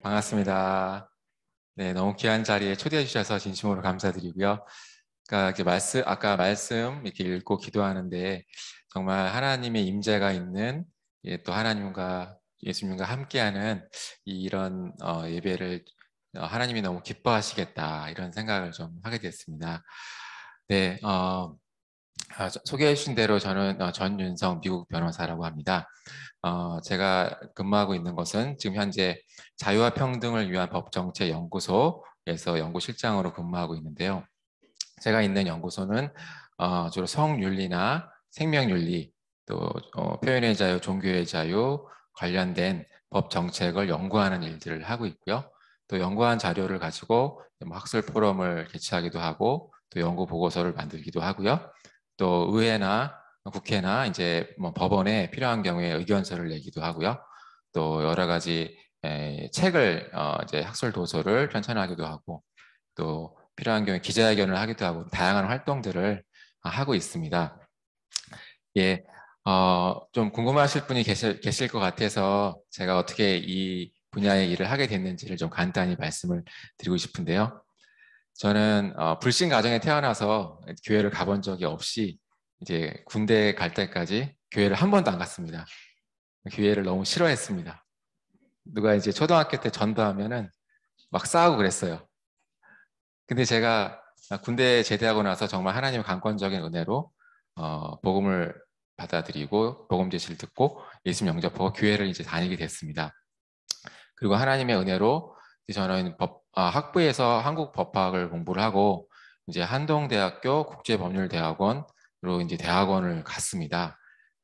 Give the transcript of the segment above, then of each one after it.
반갑습니다. 네, 너무 귀한 자리에 초대해 주셔서 진심으로 감사드리고요. 그러니까 아까 말씀 이렇게 읽고 기도하는데 정말 하나님의 임재가 있는 또 하나님과 예수님과 함께하는 이런 예배를 하나님이 너무 기뻐하시겠다 이런 생각을 좀 하게 됐습니다. 네, 소개해 주신 대로 저는 전윤성 미국 변호사라고 합니다. 제가 근무하고 있는 곳은 지금 현재 자유와 평등을 위한 법정체연구소에서 연구실장으로 근무하고 있는데요. 제가 있는 연구소는 주로 성윤리나 생명윤리, 또 표현의 자유, 종교의 자유 관련된 법 정책을 연구하는 일들을 하고 있고요. 또 연구한 자료를 가지고 뭐 학술 포럼을 개최하기도 하고 또 연구 보고서를 만들기도 하고요. 또 의회나 국회나 이제 뭐 법원에 필요한 경우에 의견서를 내기도 하고요. 또 여러 가지 책을 이제 학술 도서를 편찬하기도 하고 또 필요한 경우에 기자회견을 하기도 하고 다양한 활동들을 하고 있습니다. 예, 좀 궁금하실 분이 계실 것 같아서 제가 어떻게 이 분야의 일을 하게 됐는지를 좀 간단히 말씀을 드리고 싶은데요. 저는 불신 가정에 태어나서 교회를 가본 적이 없이 이제 군대 갈 때까지 교회를 한 번도 안 갔습니다. 교회를 너무 싫어했습니다. 누가 이제 초등학교 때 전도하면은 막 싸우고 그랬어요. 근데 제가 군대 제대하고 나서 정말 하나님의 강권적인 은혜로 복음을 받아들이고 복음 제시를 듣고 예수님 영접하고 교회를 이제 다니게 됐습니다. 그리고 하나님의 은혜로 저는 학부에서 한국 법학을 공부를 하고 이제 한동대학교 국제법률대학원으로 이제 대학원을 갔습니다.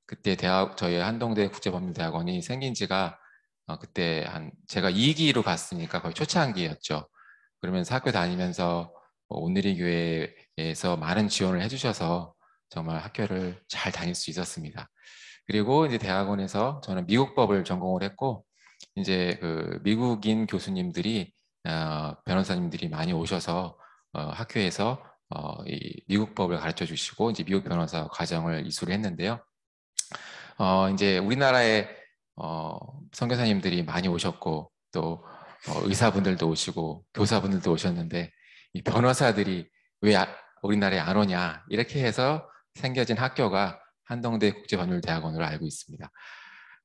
그때 저희 한동대 국제법률대학원이 생긴 지가 그때 제가 2기로 갔으니까 거의 초창기였죠. 그러면서 학교 다니면서 온누리 교회에서 많은 지원을 해주셔서 정말 학교를 잘 다닐 수 있었습니다. 그리고 이제 대학원에서 저는 미국법을 전공을 했고 이제 그 미국인 교수님들이 변호사님들이 많이 오셔서 학교에서 이 미국법을 가르쳐 주시고 이제 미국 변호사 과정을 이수를 했는데요. 이제 우리나라에 선교사님들이 많이 오셨고 또 의사분들도 오시고 교사분들도 오셨는데 이 변호사들이 왜 우리나라에 안 오냐 이렇게 해서 생겨진 학교가 한동대 국제법률대학원으로 알고 있습니다.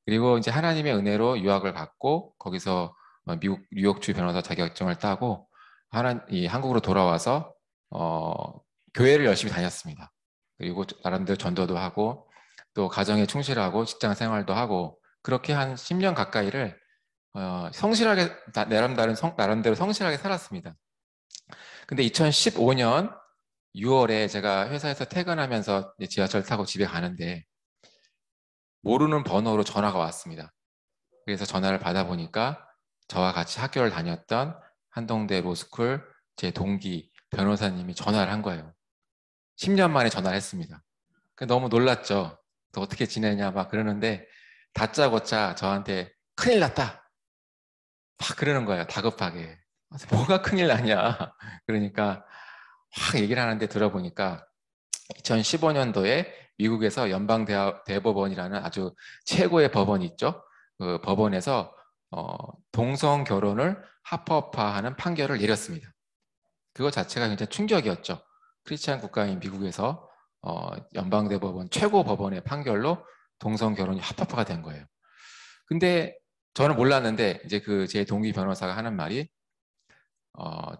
그리고 이제 하나님의 은혜로 유학을 갔고 거기서 미국 뉴욕주 변호사 자격증을 따고 한국으로 돌아와서 교회를 열심히 다녔습니다. 그리고 나름대로 전도도 하고 또 가정에 충실하고 직장 생활도 하고 그렇게 한 10년 가까이를 성실하게 나름대로 성실하게 살았습니다. 근데 2015년 6월에 제가 회사에서 퇴근하면서 지하철 타고 집에 가는데 모르는 번호로 전화가 왔습니다. 그래서 전화를 받아보니까 저와 같이 학교를 다녔던 한동대 로스쿨 제 동기 변호사님이 전화를 한 거예요. 10년 만에 전화를 했습니다. 너무 놀랐죠. 또 어떻게 지내냐 막 그러는데 다짜고짜 저한테 큰일 났다 막 그러는 거예요. 다급하게. 뭐가 큰일 나냐. 그러니까 확 얘기를 하는데 들어보니까 2015년도에 미국에서 연방대법원이라는 아주 최고의 법원이 있죠. 그 법원에서 동성 결혼을 합법화하는 판결을 내렸습니다. 그거 자체가 굉장히 충격이었죠. 크리스찬 국가인 미국에서 연방대법원 최고 법원의 판결로 동성 결혼이 합법화가 된 거예요. 근데 저는 몰랐는데 이제 그 제 동기 변호사가 하는 말이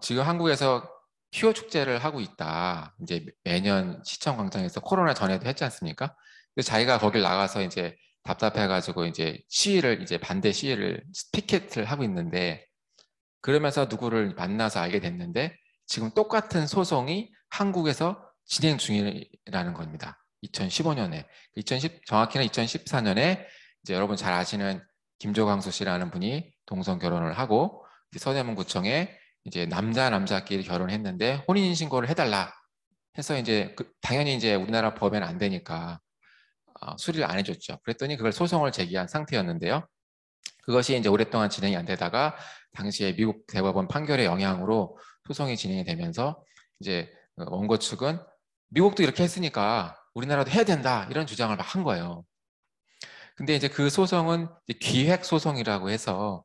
지금 한국에서 퀴어 축제를 하고 있다. 이제 매년 시청 광장에서 코로나 전에도 했지 않습니까? 근데 자기가 거길 나가서 이제 답답해가지고 이제 반대 시위를 피켓을 하고 있는데 그러면서 누구를 만나서 알게 됐는데 지금 똑같은 소송이 한국에서 진행 중이라는 겁니다. 2015년에 정확히는 2014년에 이제 여러분 잘 아시는 김조광수 씨라는 분이 동성 결혼을 하고 서대문구청에 이제 남자끼리 결혼했는데 혼인 신고를 해달라 해서 이제 당연히 이제 우리나라 법에는 안 되니까 수리를 안 해줬죠. 그랬더니 그걸 소송을 제기한 상태였는데요. 그것이 이제 오랫동안 진행이 안 되다가 당시에 미국 대법원 판결의 영향으로 소송이 진행이 되면서 이제 원고 측은 미국도 이렇게 했으니까 우리나라도 해야 된다 이런 주장을 막 한 거예요. 근데 이제 그 소송은 이제 기획 소송이라고 해서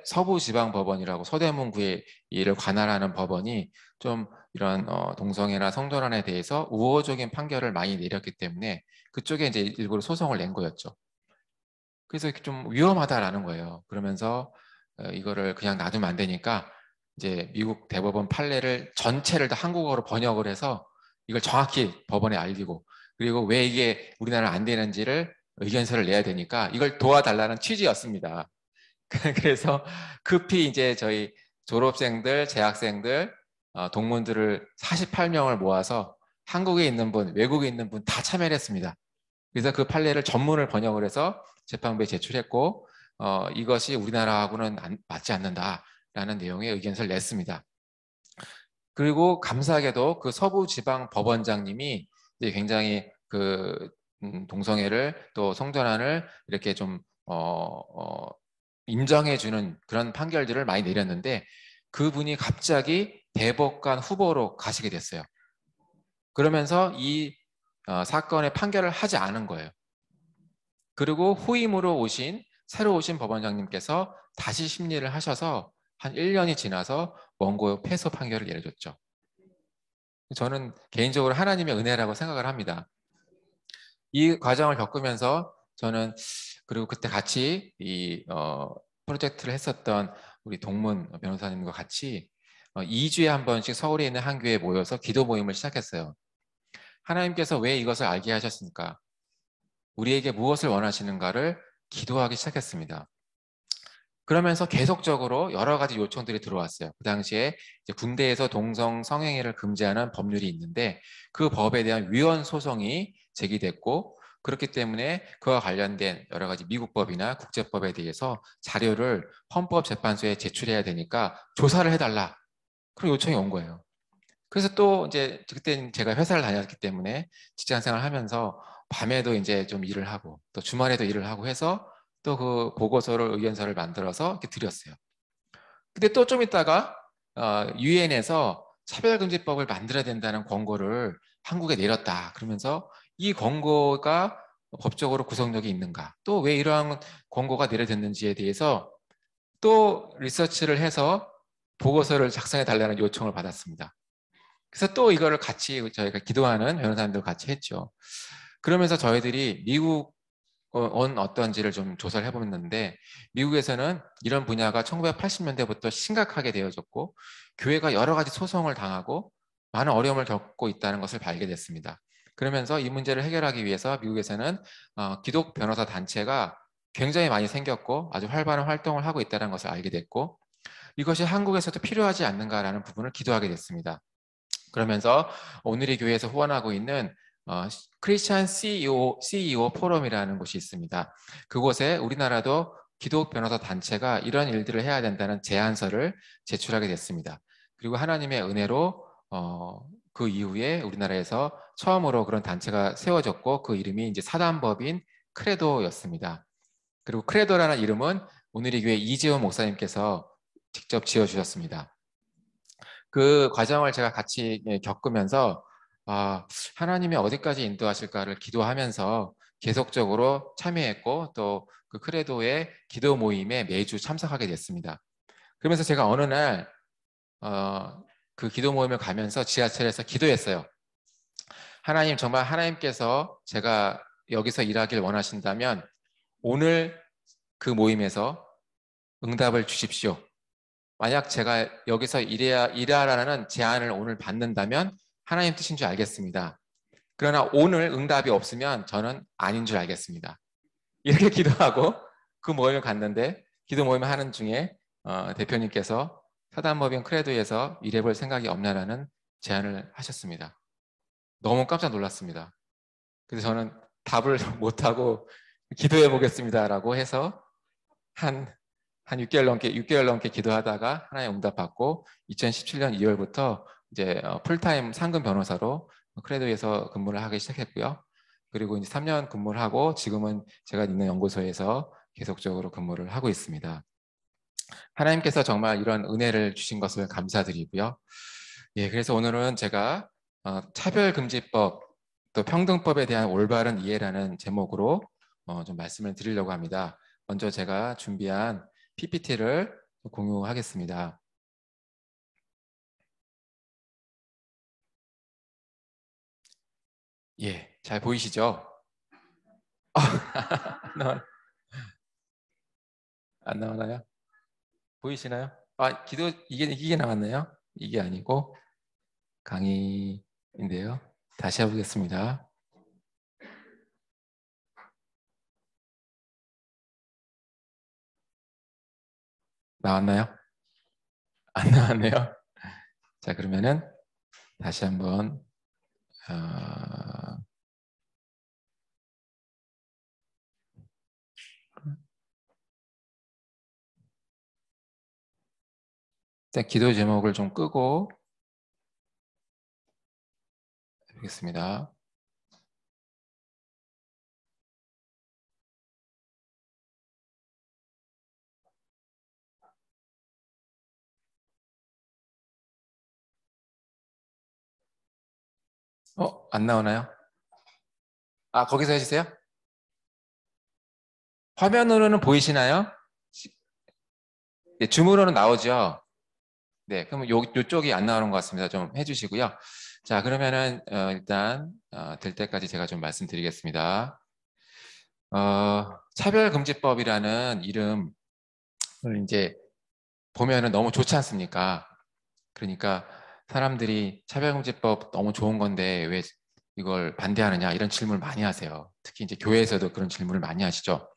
서부지방법원이라고 서대문구의 이를 관할하는 법원이 좀 이런 동성애나 성전환에 대해서 우호적인 판결을 많이 내렸기 때문에 그쪽에 이제 일부러 소송을 낸 거였죠. 그래서 이렇게 좀 위험하다라는 거예요. 그러면서 이거를 그냥 놔두면 안 되니까 이제 미국 대법원 판례를 전체를 다 한국어로 번역을 해서 이걸 정확히 법원에 알리고, 그리고 왜 이게 우리나라는 안 되는지를 의견서를 내야 되니까 이걸 도와달라는 취지였습니다. 그래서 급히 이제 저희 졸업생들, 재학생들, 동문들을 48명을 모아서 한국에 있는 분, 외국에 있는 분 다 참여를 했습니다. 그래서 그 판례를 전문을 번역을 해서 재판부에 제출했고, 이것이 우리나라하고는 맞지 않는다라는 내용의 의견서를 냈습니다. 그리고 감사하게도 그 서부지방법원장님이 이제 굉장히 그 동성애를 또 성전환을 이렇게 좀 인정해주는 그런 판결들을 많이 내렸는데, 그분이 갑자기 대법관 후보로 가시게 됐어요. 그러면서 이 사건의 판결을 하지 않은 거예요. 그리고 후임으로 새로 오신 법원장님께서 다시 심리를 하셔서 한 1년이 지나서 원고 패소 판결을 내려줬죠. 저는 개인적으로 하나님의 은혜라고 생각을 합니다. 이 과정을 겪으면서 저는, 그리고 그때 같이 이 프로젝트를 했었던 우리 동문 변호사님과 같이 2주에 한 번씩 서울에 있는 한 교회에 모여서 기도 모임을 시작했어요. 하나님께서 왜 이것을 알게 하셨습니까? 우리에게 무엇을 원하시는가를 기도하기 시작했습니다. 그러면서 계속적으로 여러 가지 요청들이 들어왔어요. 그 당시에 이제 군대에서 동성 성행위를 금지하는 법률이 있는데 그 법에 대한 위헌 소송이 제기됐고, 그렇기 때문에 그와 관련된 여러 가지 미국 법이나 국제법에 대해서 자료를 헌법재판소에 제출해야 되니까 조사를 해달라, 그런 요청이 온 거예요. 그래서 또 이제 그때 제가 회사를 다녔기 때문에 직장 생활을 하면서 밤에도 이제 좀 일을 하고 또 주말에도 일을 하고 해서 또 그 보고서를, 의견서를 만들어서 이렇게 드렸어요. 근데 또 좀 있다가 유엔에서 차별금지법을 만들어야 된다는 권고를 한국에 내렸다. 그러면서 이 권고가 법적으로 구속력이 있는가, 또 왜 이러한 권고가 내려졌는지에 대해서 또 리서치를 해서 보고서를 작성해 달라는 요청을 받았습니다. 그래서 또 이거를 같이 저희가 기도하는 변호사님들 같이 했죠. 그러면서 저희들이 미국 어떤지를 좀 조사를 해보는데, 미국에서는 이런 분야가 1980년대부터 심각하게 되어졌고 교회가 여러 가지 소송을 당하고 많은 어려움을 겪고 있다는 것을 발견했습니다. 그러면서 이 문제를 해결하기 위해서 미국에서는 기독 변호사 단체가 굉장히 많이 생겼고 아주 활발한 활동을 하고 있다는 것을 알게 됐고, 이것이 한국에서도 필요하지 않는가라는 부분을 기도하게 됐습니다. 그러면서 오늘의 교회에서 후원하고 있는 크리스찬 CEO 포럼이라는 곳이 있습니다. 그곳에 우리나라도 기독 변호사 단체가 이런 일들을 해야 된다는 제안서를 제출하게 됐습니다. 그리고 하나님의 은혜로 그 이후에 우리나라에서 처음으로 그런 단체가 세워졌고, 그 이름이 이제 사단법인 크레도였습니다. 그리고 크레도라는 이름은 오늘의 교회 이재원 목사님께서 직접 지어주셨습니다. 그 과정을 제가 같이 겪으면서 하나님이 어디까지 인도하실까를 기도하면서 계속적으로 참여했고, 또 그 크레도의 기도 모임에 매주 참석하게 됐습니다. 그러면서 제가 어느 날 그 기도 모임을 가면서 지하철에서 기도했어요. 하나님, 정말 하나님께서 제가 여기서 일하길 원하신다면 오늘 그 모임에서 응답을 주십시오. 만약 제가 여기서 일하라는 제안을 오늘 받는다면 하나님 뜻인 줄 알겠습니다. 그러나 오늘 응답이 없으면 저는 아닌 줄 알겠습니다. 이렇게 기도하고 그 모임을 갔는데, 기도 모임을 하는 중에 대표님께서 사단법인 크레도에서 일해볼 생각이 없냐라는 제안을 하셨습니다. 너무 깜짝 놀랐습니다. 그래서 저는 답을 못하고 기도해 보겠습니다라고 해서 한 6개월 넘게 기도하다가 하나님 응답 받고 2017년 2월부터 이제 풀타임 상근 변호사로 크레도에서 근무를 하기 시작했고요. 그리고 이제 3년 근무를 하고 지금은 제가 있는 연구소에서 계속적으로 근무를 하고 있습니다. 하나님께서 정말 이런 은혜를 주신 것을 감사드리고요. 예, 그래서 오늘은 제가 차별금지법 또 평등법에 대한 올바른 이해라는 제목으로 좀 말씀을 드리려고 합니다. 먼저 제가 준비한 PPT를 공유하겠습니다. 예, 잘 보이시죠? 안 나오나요? 보이시나요? 아, 기도 이게 나왔나요? 이게 아니고 강의인데요. 다시 해보겠습니다. 나왔나요? 안 나왔네요. 자, 그러면은 다시 한번 일단 기도 제목을 좀 끄고 해보겠습니다. 안 나오나요? 아, 거기서 해주세요. 화면으로는 보이시나요? 네, 줌으로는 나오죠. 네, 그러면 요쪽이 안 나오는 것 같습니다. 좀 해주시고요. 자, 그러면은 일단 될 때까지 제가 좀 말씀드리겠습니다. 차별금지법이라는 이름을 이제 보면은 너무 좋지 않습니까? 그러니까 사람들이 차별금지법 너무 좋은 건데 왜 이걸 반대하느냐 이런 질문을 많이 하세요. 특히 이제 교회에서도 그런 질문을 많이 하시죠.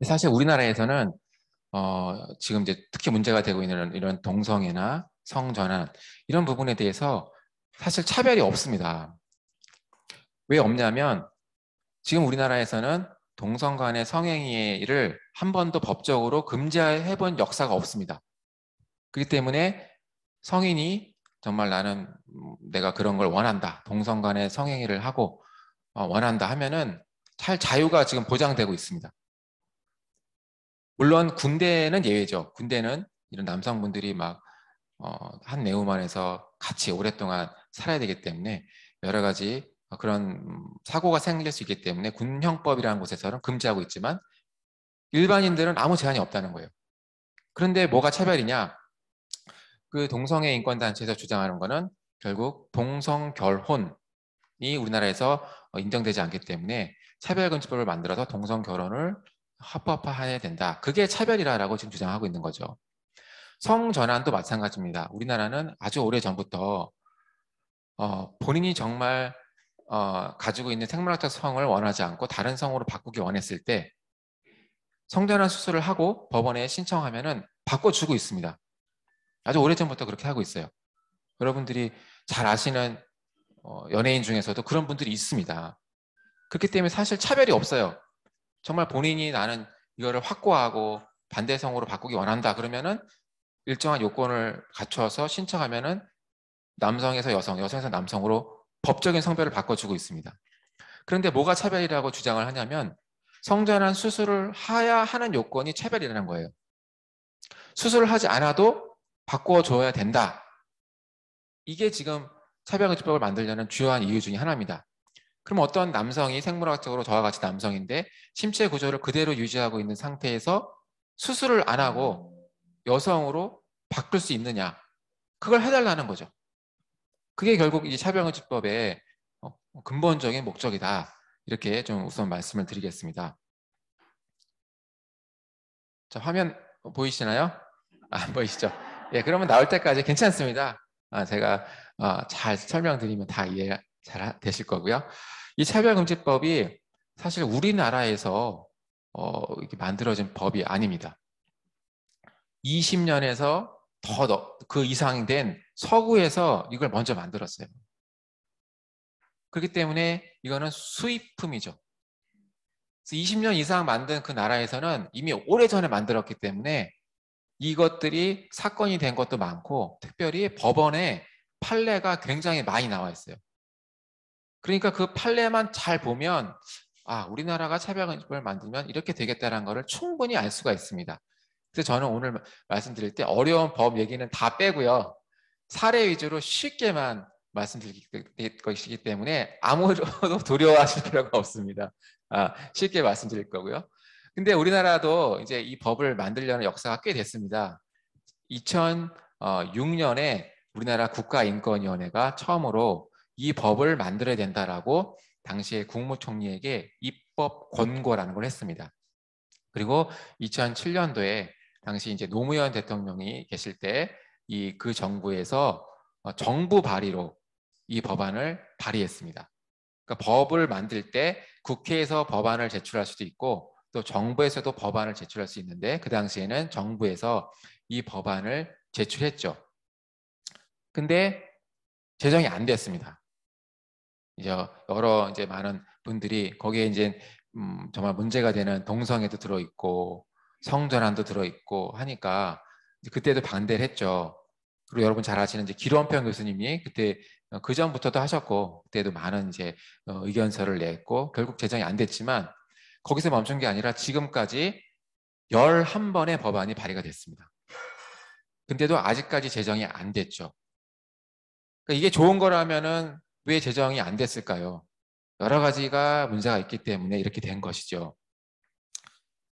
사실 우리나라에서는 지금 이제 특히 문제가 되고 있는 이런 동성애나 성전환 이런 부분에 대해서 사실 차별이 없습니다. 왜 없냐면 지금 우리나라에서는 동성 간의 성행위를 한 번도 법적으로 금지해 본 역사가 없습니다. 그렇기 때문에 성인이 정말 나는 내가 그런 걸 원한다. 동성 간의 성행위를 하고 원한다 하면은 잘 자유가 지금 보장되고 있습니다. 물론 군대는 예외죠. 군대는 이런 남성분들이 막 한 내우만에서 같이 오랫동안 살아야 되기 때문에 여러 가지 그런 사고가 생길 수 있기 때문에 군형법이라는 곳에서는 금지하고 있지만 일반인들은 아무 제한이 없다는 거예요. 그런데 뭐가 차별이냐? 그 동성애 인권단체에서 주장하는 거는 결국 동성결혼이 우리나라에서 인정되지 않기 때문에 차별금지법을 만들어서 동성결혼을 합법화해야 된다. 그게 차별이라고 지금 주장하고 있는 거죠. 성전환도 마찬가지입니다. 우리나라는 아주 오래전부터 본인이 정말 가지고 있는 생물학적 성을 원하지 않고 다른 성으로 바꾸기 원했을 때 성전환 수술을 하고 법원에 신청하면은 바꿔주고 있습니다. 아주 오래전부터 그렇게 하고 있어요. 여러분들이 잘 아시는 연예인 중에서도 그런 분들이 있습니다. 그렇기 때문에 사실 차별이 없어요. 정말 본인이 나는 이거를 확고하고 반대성으로 바꾸기 원한다 그러면은 일정한 요건을 갖춰서 신청하면은 남성에서 여성, 여성에서 남성으로 법적인 성별을 바꿔주고 있습니다. 그런데 뭐가 차별이라고 주장을 하냐면 성전환 수술을 해야 하는 요건이 차별이라는 거예요. 수술을 하지 않아도 바꿔줘야 된다. 이게 지금 차별금지법을 만들려는 주요한 이유 중에 하나입니다. 그럼 어떤 남성이 생물학적으로 저와 같이 남성인데 신체 구조를 그대로 유지하고 있는 상태에서 수술을 안 하고 여성으로 바꿀 수 있느냐? 그걸 해달라는 거죠. 그게 결국 이 차별금지법의 근본적인 목적이다. 이렇게 좀 우선 말씀을 드리겠습니다. 자, 화면 보이시나요? 안 보이시죠? 예, 그러면 나올 때까지 괜찮습니다. 제가 잘 설명드리면 다 이해 잘 되실 거고요. 이 차별금지법이 사실 우리나라에서 이렇게 만들어진 법이 아닙니다. 20년에서 더 그 이상 된 서구에서 이걸 먼저 만들었어요. 그렇기 때문에 이거는 수입품이죠. 20년 이상 만든 그 나라에서는 이미 오래전에 만들었기 때문에 이것들이 사건이 된 것도 많고 특별히 법원에 판례가 굉장히 많이 나와 있어요. 그러니까 그 판례만 잘 보면 우리나라가 차별금지법을 만들면 이렇게 되겠다는 것을 충분히 알 수가 있습니다. 그래서 저는 오늘 말씀드릴 때 어려운 법 얘기는 다 빼고요. 사례 위주로 쉽게만 말씀드릴 것이기 때문에 아무도 두려워하실 필요가 없습니다. 쉽게 말씀드릴 거고요. 근데 우리나라도 이제 이 법을 만들려는 역사가 꽤 됐습니다. 2006년에 우리나라 국가인권위원회가 처음으로 이 법을 만들어야 된다라고 당시에 국무총리에게 입법 권고라는 걸 했습니다. 그리고 2007년도에 당시 이제 노무현 대통령이 계실 때 그 정부에서 정부 발의로 이 법안을 발의했습니다. 그러니까 법을 만들 때 국회에서 법안을 제출할 수도 있고 또 정부에서도 법안을 제출할 수 있는데 그 당시에는 정부에서 이 법안을 제출했죠. 근데 제정이 안 됐습니다. 이제 여러 이제 많은 분들이 거기에 이제 정말 문제가 되는 동성애도 들어있고 성전환도 들어있고 하니까 그때도 반대를 했죠. 그리고 여러분 잘 아시는 이제 기론평 교수님이 그때 그 전부터도 하셨고 그때도 많은 이제 의견서를 냈고 결국 제정이 안 됐지만 거기서 멈춘 게 아니라 지금까지 11번의 법안이 발의가 됐습니다. 근데도 아직까지 제정이 안 됐죠. 그러니까 이게 좋은 거라면은 왜 제정이 안 됐을까요? 여러 가지가 문제가 있기 때문에 이렇게 된 것이죠.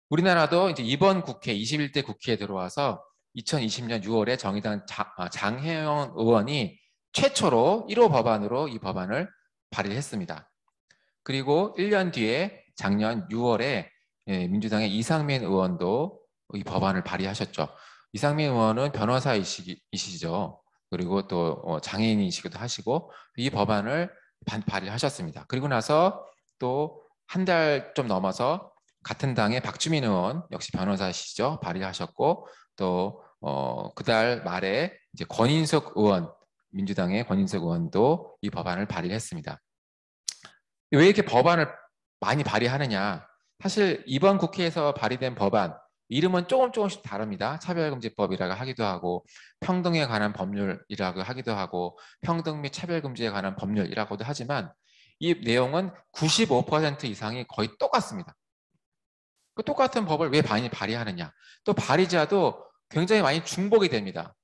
우리나라도 이제 이번 국회 21대 국회에 들어와서 2020년 6월에 정의당 장혜영 의원이 최초로 1호 법안으로 이 법안을 발의했습니다. 그리고 1년 뒤에 작년 6월에 민주당의 이상민 의원도 이 법안을 발의하셨죠. 이상민 의원은 변호사이시죠. 그리고 또 장애인이시기도 하시고 이 법안을 발의하셨습니다. 그리고 나서 또 한 달 좀 넘어서 같은 당의 박주민 의원 역시 변호사시죠. 발의하셨고 또 그달 말에 이제 권인숙 의원 민주당의 권인숙 의원도 이 법안을 발의했습니다. 왜 이렇게 법안을 많이 발의하느냐? 사실 이번 국회에서 발의된 법안 이름은 조금씩 다릅니다. 차별금지법이라고 하기도 하고 평등에 관한 법률이라고 하기도 하고 평등 및 차별금지에 관한 법률이라고도 하지만 이 내용은 95% 이상이 거의 똑같습니다. 그 똑같은 법을 왜 많이 발의하느냐? 또 발의자도 굉장히 많이 중복이 됩니다.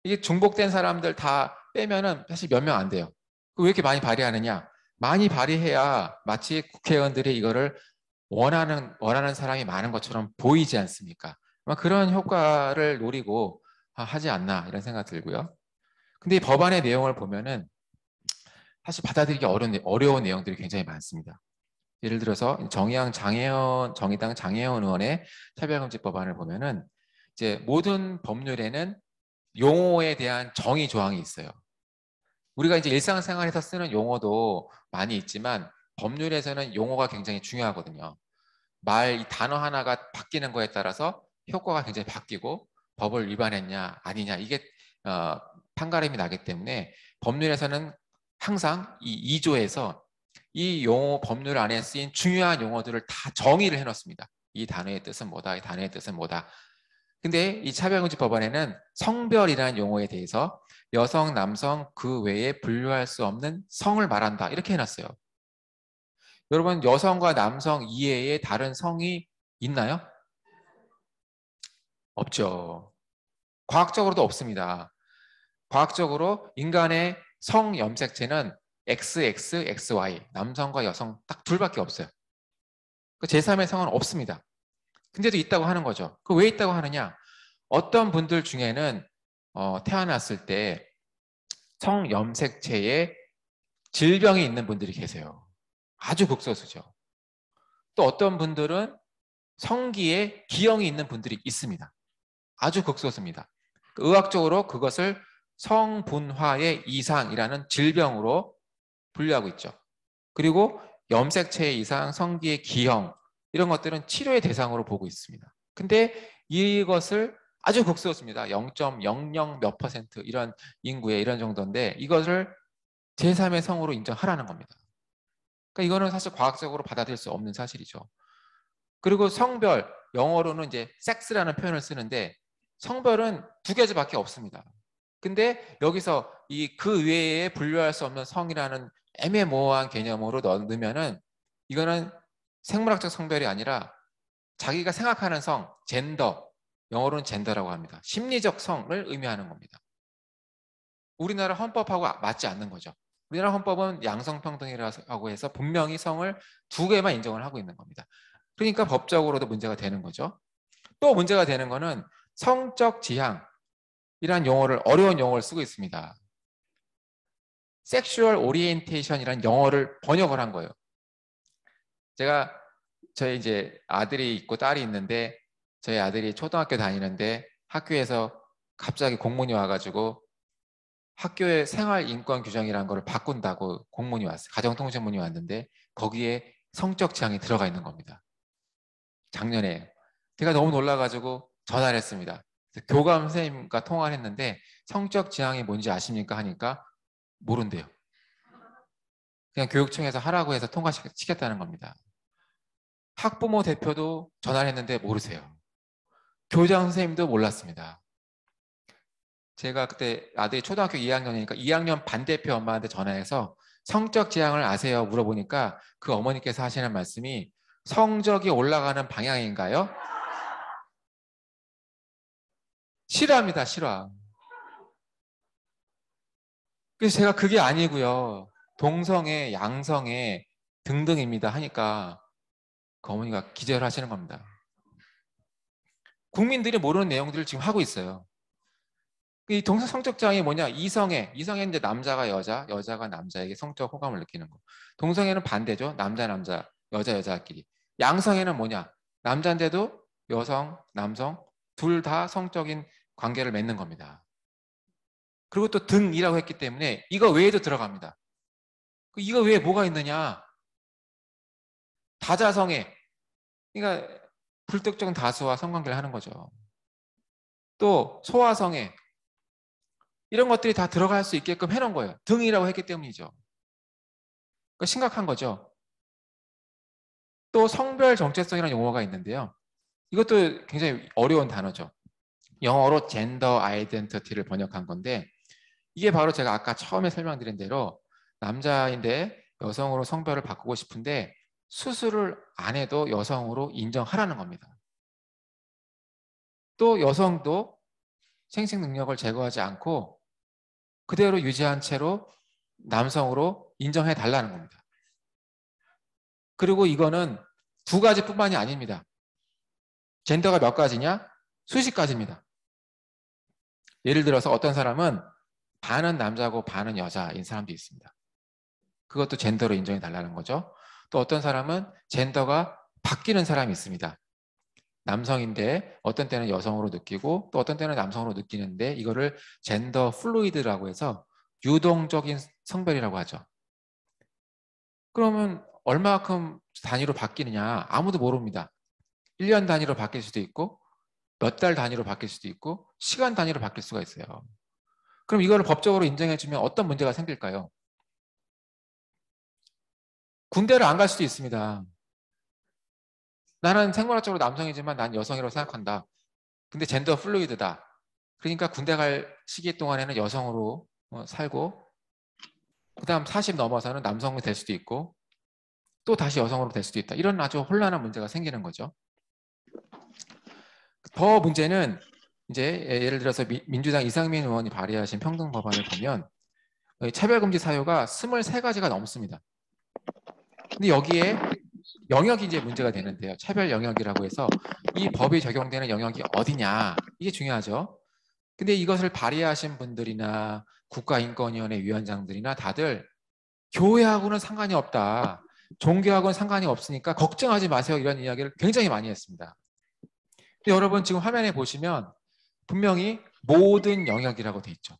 이게 중복된 사람들 다 빼면은 사실 몇 명 안 돼요. 왜 이렇게 많이 발의하느냐? 많이 발의해야 마치 국회의원들이 이거를 원하는 사람이 많은 것처럼 보이지 않습니까? 그런 효과를 노리고 하지 않나 이런 생각 들고요. 근데 이 법안의 내용을 보면은 사실 받아들이기 어려운 내용들이 굉장히 많습니다. 예를 들어서 정의당 장혜원 의원의 차별금지 법안을 보면은 이제 모든 법률에는 용어에 대한 정의 조항이 있어요. 우리가 이제 일상생활에서 쓰는 용어도 많이 있지만 법률에서는 용어가 굉장히 중요하거든요. 이 단어 하나가 바뀌는 거에 따라서 효과가 굉장히 바뀌고 법을 위반했냐 아니냐 이게 판가름이 나기 때문에 법률에서는 항상 이 2조에서 이 용어 법률 안에 쓰인 중요한 용어들을 다 정의를 해놓습니다. 이 단어의 뜻은 뭐다, 이 단어의 뜻은 뭐다. 근데 이 차별금지 법안에는 성별이라는 용어에 대해서 여성, 남성 그 외에 분류할 수 없는 성을 말한다 이렇게 해놨어요. 여러분 여성과 남성 이외에 다른 성이 있나요? 없죠. 과학적으로도 없습니다. 과학적으로 인간의 성 염색체는 XX, XY 남성과 여성 딱 둘밖에 없어요. 그 제3의 성은 없습니다. 근데도 있다고 하는 거죠. 그 왜 있다고 하느냐? 어떤 분들 중에는 태어났을 때 성염색체에 질병이 있는 분들이 계세요. 아주 극소수죠. 또 어떤 분들은 성기에 기형이 있는 분들이 있습니다. 아주 극소수입니다. 의학적으로 그것을 성분화의 이상이라는 질병으로 분류하고 있죠. 그리고 염색체 이상, 성기의 기형 이런 것들은 치료의 대상으로 보고 있습니다. 근데 이것을 아주 극소수입니다. 0.00 몇 퍼센트 이런 인구의 이런 정도인데 이것을 제3의 성으로 인정하라는 겁니다. 그러니까 이거는 사실 과학적으로 받아들일 수 없는 사실이죠. 그리고 성별, 영어로는 이제 섹스라는 표현을 쓰는데 성별은 두 가지밖에 없습니다. 근데 여기서 그 외에 분류할 수 없는 성이라는 애매모호한 개념으로 넣으면은 이거는 생물학적 성별이 아니라 자기가 생각하는 성, 젠더, 영어로는 젠더라고 합니다. 심리적 성을 의미하는 겁니다. 우리나라 헌법하고 맞지 않는 거죠. 우리나라 헌법은 양성평등이라고 해서 분명히 성을 두 개만 인정을 하고 있는 겁니다. 그러니까 법적으로도 문제가 되는 거죠. 또 문제가 되는 거는 성적 지향이란 용어를 어려운 용어를 쓰고 있습니다. 섹슈얼 오리엔테이션이란 영어를 번역을 한 거예요. 제가 저희 이제 아들이 있고 딸이 있는데 저희 아들이 초등학교 다니는데 학교에서 갑자기 공문이 와가지고 학교의 생활 인권 규정이라는 거를 바꾼다고 공문이 왔어요. 가정통신문이 왔는데 거기에 성적 지향이 들어가 있는 겁니다. 작년에. 제가 너무 놀라가지고 전화를 했습니다. 교감 선생님과 통화를 했는데 성적 지향이 뭔지 아십니까? 하니까 모른대요. 그냥 교육청에서 하라고 해서 통과시켰다는 겁니다. 학부모 대표도 전화를 했는데 모르세요. 교장 선생님도 몰랐습니다. 제가 그때 아들이 초등학교 2학년이니까 2학년 반대표 엄마한테 전화해서 성적 지향을 아세요? 물어보니까 그 어머니께서 하시는 말씀이 성적이 올라가는 방향인가요? 싫어합니다. 싫어. 그래서 제가 그게 아니고요. 동성애, 양성애 등등입니다 하니까 그 어머니가 기절하시는 겁니다. 국민들이 모르는 내용들을 지금 하고 있어요. 이 동성 성적 지향이 뭐냐? 이성애는 이제 남자가 여자, 여자가 남자에게 성적 호감을 느끼는 거. 동성애는 반대죠. 남자, 여자끼리. 양성애는 뭐냐? 남자인데도 여성, 남성 둘 다 성적인 관계를 맺는 겁니다. 그리고 또 등이라고 했기 때문에 이거 외에도 들어갑니다. 이거 외에 뭐가 있느냐? 다자성애. 그러니까 불특정 다수와 성관계를 하는 거죠. 또 소아성애. 이런 것들이 다 들어갈 수 있게끔 해놓은 거예요. 등이라고 했기 때문이죠. 그러니까 심각한 거죠. 또 성별 정체성이라는 용어가 있는데요. 이것도 굉장히 어려운 단어죠. 영어로 젠더 아이덴티티를 번역한 건데 이게 바로 제가 아까 처음에 설명드린 대로 남자인데 여성으로 성별을 바꾸고 싶은데 수술을 안 해도 여성으로 인정하라는 겁니다. 또 여성도 생식 능력을 제거하지 않고 그대로 유지한 채로 남성으로 인정해 달라는 겁니다. 그리고 이거는 두 가지뿐만이 아닙니다. 젠더가 몇 가지냐? 수십 가지입니다. 예를 들어서 어떤 사람은 반은 남자고 반은 여자인 사람도 있습니다. 그것도 젠더로 인정해 달라는 거죠. 또 어떤 사람은 젠더가 바뀌는 사람이 있습니다. 남성인데 어떤 때는 여성으로 느끼고 또 어떤 때는 남성으로 느끼는데 이거를 젠더 플루이드라고 해서 유동적인 성별이라고 하죠. 그러면 얼마큼 단위로 바뀌느냐? 아무도 모릅니다. 1년 단위로 바뀔 수도 있고 몇 달 단위로 바뀔 수도 있고 시간 단위로 바뀔 수가 있어요. 그럼 이거를 법적으로 인정해주면 어떤 문제가 생길까요? 군대를 안 갈 수도 있습니다. 나는 생물학적으로 남성이지만 난 여성이라고 생각한다. 근데 젠더 플루이드다. 그러니까 군대 갈 시기 동안에는 여성으로 살고 그 다음 40 넘어서는 남성이 될 수도 있고 또 다시 여성으로 될 수도 있다. 이런 아주 혼란한 문제가 생기는 거죠. 더 문제는 이제 예를 들어서 민주당 이상민 의원이 발의하신 평등 법안을 보면 차별금지 사유가 23가지가 넘습니다. 근데 여기에 영역이 이제 문제가 되는데요. 차별 영역이라고 해서 이 법이 적용되는 영역이 어디냐 이게 중요하죠. 근데 이것을 발의하신 분들이나 국가인권위원회 위원장들이나 다들 교회하고는 상관이 없다. 종교하고는 상관이 없으니까 걱정하지 마세요. 이런 이야기를 굉장히 많이 했습니다. 근데 여러분 지금 화면에 보시면 분명히 모든 영역이라고 돼 있죠.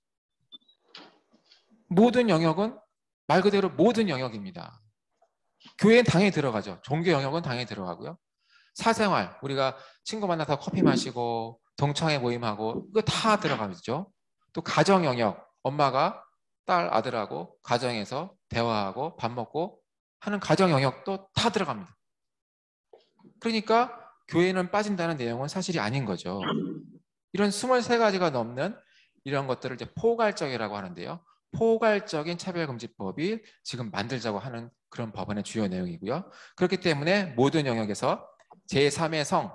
모든 영역은 말 그대로 모든 영역입니다. 교회는 당연히 들어가죠. 종교 영역은 당연히 들어가고요. 사생활, 우리가 친구 만나서 커피 마시고 동창회 모임하고 이거 다 들어가죠. 또 가정 영역, 엄마가 딸, 아들하고 가정에서 대화하고 밥 먹고 하는 가정 영역도 다 들어갑니다. 그러니까 교회는 빠진다는 내용은 사실이 아닌 거죠. 이런 23가지가 넘는 이런 것들을 이제 포괄적이라고 하는데요. 포괄적인 차별금지법이 지금 만들자고 하는 그런 법안의 주요 내용이고요. 그렇기 때문에 모든 영역에서 제3의 성,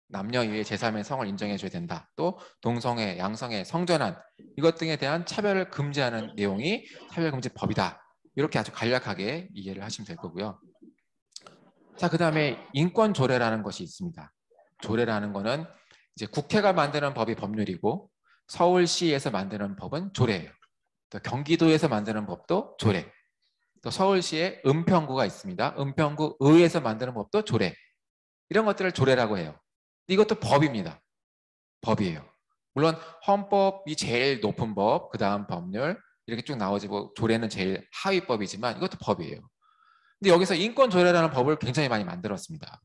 남녀 이외의 제3의 성을 인정해 줘야 된다. 또 동성애, 양성애, 성전환 이것 등에 대한 차별을 금지하는 내용이 차별금지법이다. 이렇게 아주 간략하게 이해를 하시면 될 거고요. 자, 그다음에 인권 조례라는 것이 있습니다. 조례라는 거는 이제 국회가 만드는 법이 법률이고 서울시에서 만드는 법은 조례예요. 또 경기도에서 만드는 법도 조례. 또 서울시에 은평구가 있습니다. 은평구 의에서 만드는 법도 조례. 이런 것들을 조례라고 해요. 이것도 법입니다. 법이에요. 물론 헌법이 제일 높은 법, 그 다음 법률 이렇게 쭉 나오지 뭐 조례는 제일 하위법이지만 이것도 법이에요. 근데 여기서 인권조례라는 법을 굉장히 많이 만들었습니다.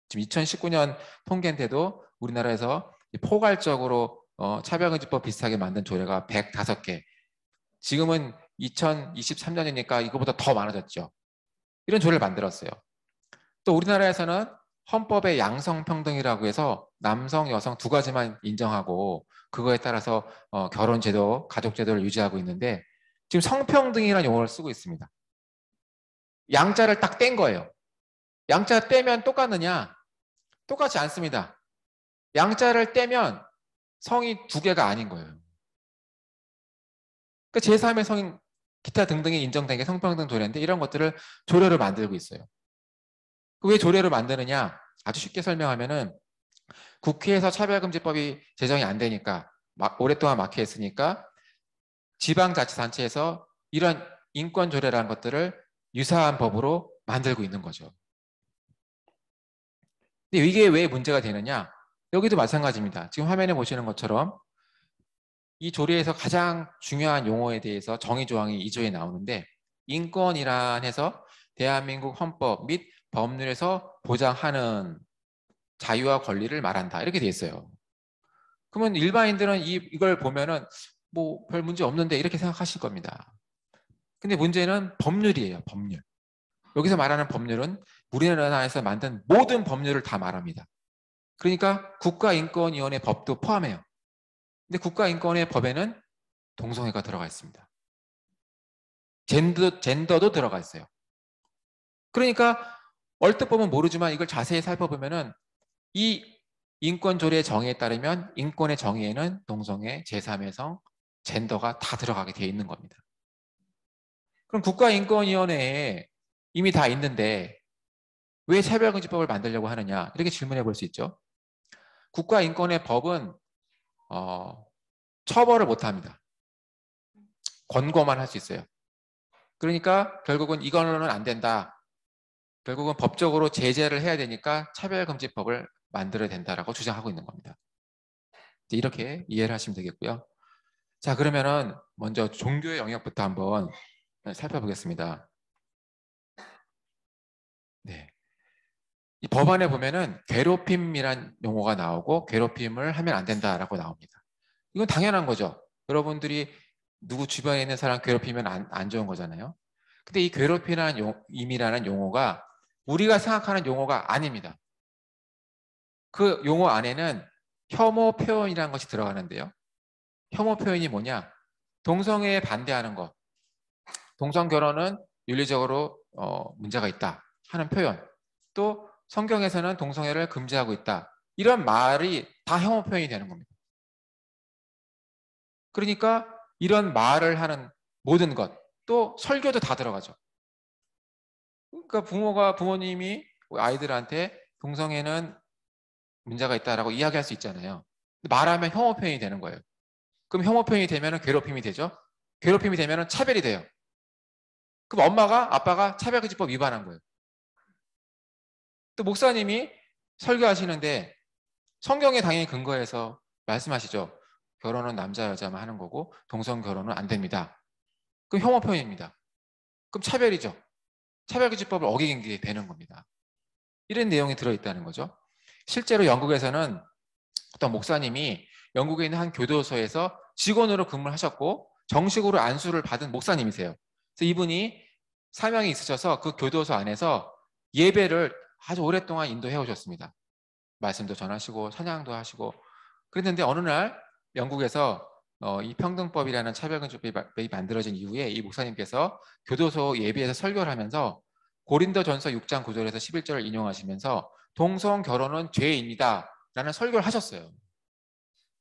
지금 2019년 통계인데도 우리나라에서 포괄적으로 차별금지법 비슷하게 만든 조례가 105개. 지금은 2023년이니까 이거보다 더 많아졌죠. 이런 조례를 만들었어요. 또 우리나라에서는 헌법의 양성평등이라고 해서 남성, 여성 두 가지만 인정하고 그거에 따라서 결혼제도, 가족제도를 유지하고 있는데 지금 성평등이라는 용어를 쓰고 있습니다. 양자를 딱 뗀 거예요. 양자 떼면 똑같느냐? 똑같지 않습니다. 양자를 떼면 성이 두 개가 아닌 거예요. 그러니까 제3의 성인 기타 등등이 인정된 게 성평등 조례인데 이런 것들을 조례를 만들고 있어요. 왜 조례를 만드느냐? 아주 쉽게 설명하면은 국회에서 차별금지법이 제정이 안 되니까 오랫동안 막혀있으니까 지방자치단체에서 이런 인권조례라는 것들을 유사한 법으로 만들고 있는 거죠. 근데 이게 왜 문제가 되느냐? 여기도 마찬가지입니다. 지금 화면에 보시는 것처럼 이 조례에서 가장 중요한 용어에 대해서 정의조항이 2조에 나오는데 인권이란 해서 대한민국 헌법 및 법률에서 보장하는 자유와 권리를 말한다. 이렇게 돼 있어요. 그러면 일반인들은 이걸 보면은 뭐 별 문제 없는데 이렇게 생각하실 겁니다. 근데 문제는 법률이에요. 법률. 여기서 말하는 법률은 우리나라에서 만든 모든 법률을 다 말합니다. 그러니까 국가인권위원회 법도 포함해요. 근데 국가인권의 법에는 동성애가 들어가 있습니다. 젠더도 들어가 있어요. 그러니까 얼뜻 보면 모르지만 이걸 자세히 살펴보면은 이 인권조례 정의에 따르면 인권의 정의에는 동성애, 제3의 성, 젠더가 다 들어가게 되어 있는 겁니다. 그럼 국가인권위원회에 이미 다 있는데 왜 차별금지법을 만들려고 하느냐 이렇게 질문해 볼 수 있죠. 국가인권의 법은 처벌을 못합니다. 권고만 할 수 있어요. 그러니까 결국은 이거는 안 된다. 결국은 법적으로 제재를 해야 되니까 차별금지법을 만들어야 된다라고 주장하고 있는 겁니다. 이렇게 이해를 하시면 되겠고요. 자, 그러면은 먼저 종교의 영역부터 한번 살펴보겠습니다. 네. 이 법안에 보면은 괴롭힘이란 용어가 나오고 괴롭힘을 하면 안 된다라고 나옵니다. 이건 당연한 거죠. 여러분들이 누구 주변에 있는 사람 괴롭히면 안 좋은 거잖아요. 근데 이 괴롭히라는 임이라는 용어가 우리가 생각하는 용어가 아닙니다. 그 용어 안에는 혐오 표현이라는 것이 들어가는데요. 혐오 표현이 뭐냐? 동성애에 반대하는 것. 동성 결혼은 윤리적으로 문제가 있다 하는 표현. 또 성경에서는 동성애를 금지하고 있다. 이런 말이 다 혐오 표현이 되는 겁니다. 그러니까 이런 말을 하는 모든 것, 또 설교도 다 들어가죠. 그러니까 부모님이 아이들한테 동성애는 문제가 있다라고 이야기할 수 있잖아요. 말하면 혐오 표현이 되는 거예요. 그럼 혐오 표현이 되면 괴롭힘이 되죠. 괴롭힘이 되면 차별이 돼요. 그럼 아빠가 차별금지법 위반한 거예요. 또 목사님이 설교하시는데 성경에 당연히 근거해서 말씀하시죠. 결혼은 남자 여자만 하는 거고 동성 결혼은 안 됩니다. 그럼 혐오 표현입니다. 그럼 차별이죠. 차별금지법을 어기게 되는 겁니다. 이런 내용이 들어있다는 거죠. 실제로 영국에서는 어떤 목사님이 영국에 있는 한 교도소에서 직원으로 근무를 하셨고 정식으로 안수를 받은 목사님이세요. 그래서 이분이 사명이 있으셔서 그 교도소 안에서 예배를 아주 오랫동안 인도해 오셨습니다. 말씀도 전하시고 찬양도 하시고 그랬는데 어느 날 영국에서 이 평등법이라는 차별금지법이 만들어진 이후에 이 목사님께서 교도소 예배에서 설교를 하면서 고린도전서 6장 9절에서 11절을 인용하시면서 동성 결혼은 죄입니다 라는 설교를 하셨어요.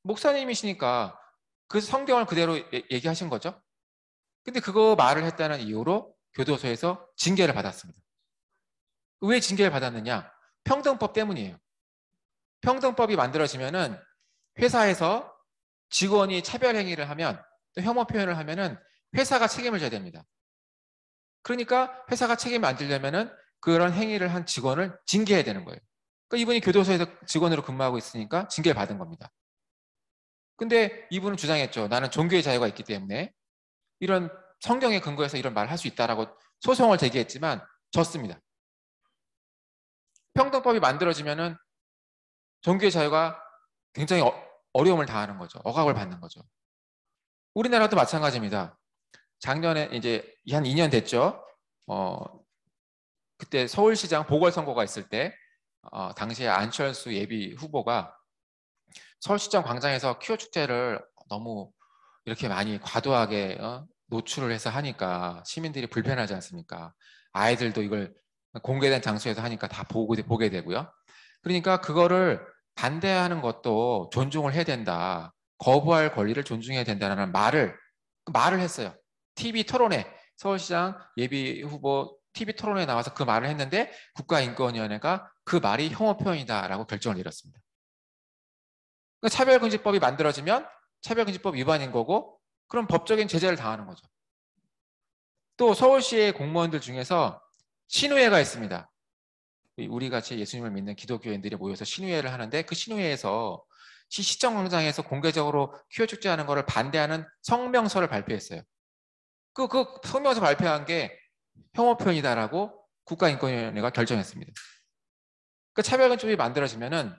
목사님이시니까 그 성경을 그대로 얘기하신 거죠. 근데 그거 말을 했다는 이유로 교도소에서 징계를 받았습니다. 왜 징계를 받았느냐? 평등법 때문이에요. 평등법이 만들어지면은 회사에서 직원이 차별 행위를 하면 또 혐오 표현을 하면은 회사가 책임을 져야 됩니다. 그러니까 회사가 책임을 안 지려면은 그런 행위를 한 직원을 징계해야 되는 거예요. 그러니까 이분이 교도소에서 직원으로 근무하고 있으니까 징계를 받은 겁니다. 근데 이분은 주장했죠. 나는 종교의 자유가 있기 때문에 이런 성경에 근거해서 이런 말을 할 수 있다라고 소송을 제기했지만 졌습니다. 평등법이 만들어지면은 종교의 자유가 굉장히 어려움을 당하는 거죠. 억압을 받는 거죠. 우리나라도 마찬가지입니다. 작년에 이제 한 2년 됐죠. 그때 서울시장 보궐선거가 있을 때 당시에 안철수 예비 후보가 서울시장 광장에서 퀴어 축제를 너무 이렇게 많이 과도하게 노출을 해서 하니까 시민들이 불편하지 않습니까? 아이들도 이걸 공개된 장소에서 하니까 다 보게 되고요. 그러니까 그거를 반대하는 것도 존중을 해야 된다. 거부할 권리를 존중해야 된다는 말을 했어요. TV 토론회, 서울시장 예비 후보 TV 토론회에 나와서 그 말을 했는데 국가인권위원회가 그 말이 혐오 표현이다라고 결정을 내렸습니다. 그러니까 차별금지법이 만들어지면 차별금지법 위반인 거고 그럼 법적인 제재를 당하는 거죠. 또 서울시의 공무원들 중에서 신우회가 있습니다. 우리 같이 예수님을 믿는 기독교인들이 모여서 신우회를 하는데 그 신우회에서 시청광장에서 공개적으로 퀴어 축제하는 것을 반대하는 성명서를 발표했어요. 그 성명서 발표한 게 혐오 표현이다라고 국가인권위원회가 결정했습니다. 그 차별금지법이 만들어지면은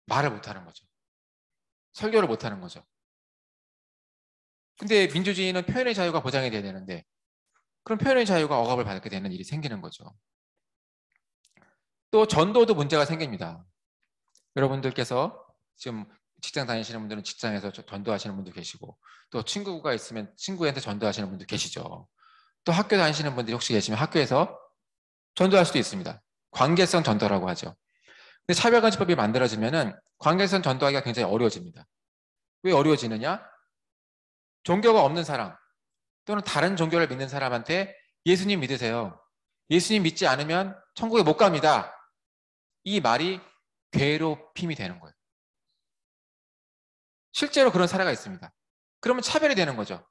말을 못하는 거죠. 설교를 못하는 거죠. 근데 민주주의는 표현의 자유가 보장이 돼야 되는데 그럼 표현의 자유가 억압을 받게 되는 일이 생기는 거죠. 또 전도도 문제가 생깁니다. 여러분들께서 지금 직장 다니시는 분들은 직장에서 전도하시는 분도 계시고 또 친구가 있으면 친구한테 전도하시는 분도 계시죠. 또 학교 다니시는 분들이 혹시 계시면 학교에서 전도할 수도 있습니다. 관계성 전도라고 하죠. 근데 차별금지법이 만들어지면은 관계성 전도하기가 굉장히 어려워집니다. 왜 어려워지느냐? 종교가 없는 사람 또는 다른 종교를 믿는 사람한테 예수님 믿으세요. 예수님 믿지 않으면 천국에 못 갑니다. 이 말이 괴롭힘이 되는 거예요. 실제로 그런 사례가 있습니다. 그러면 차별이 되는 거죠.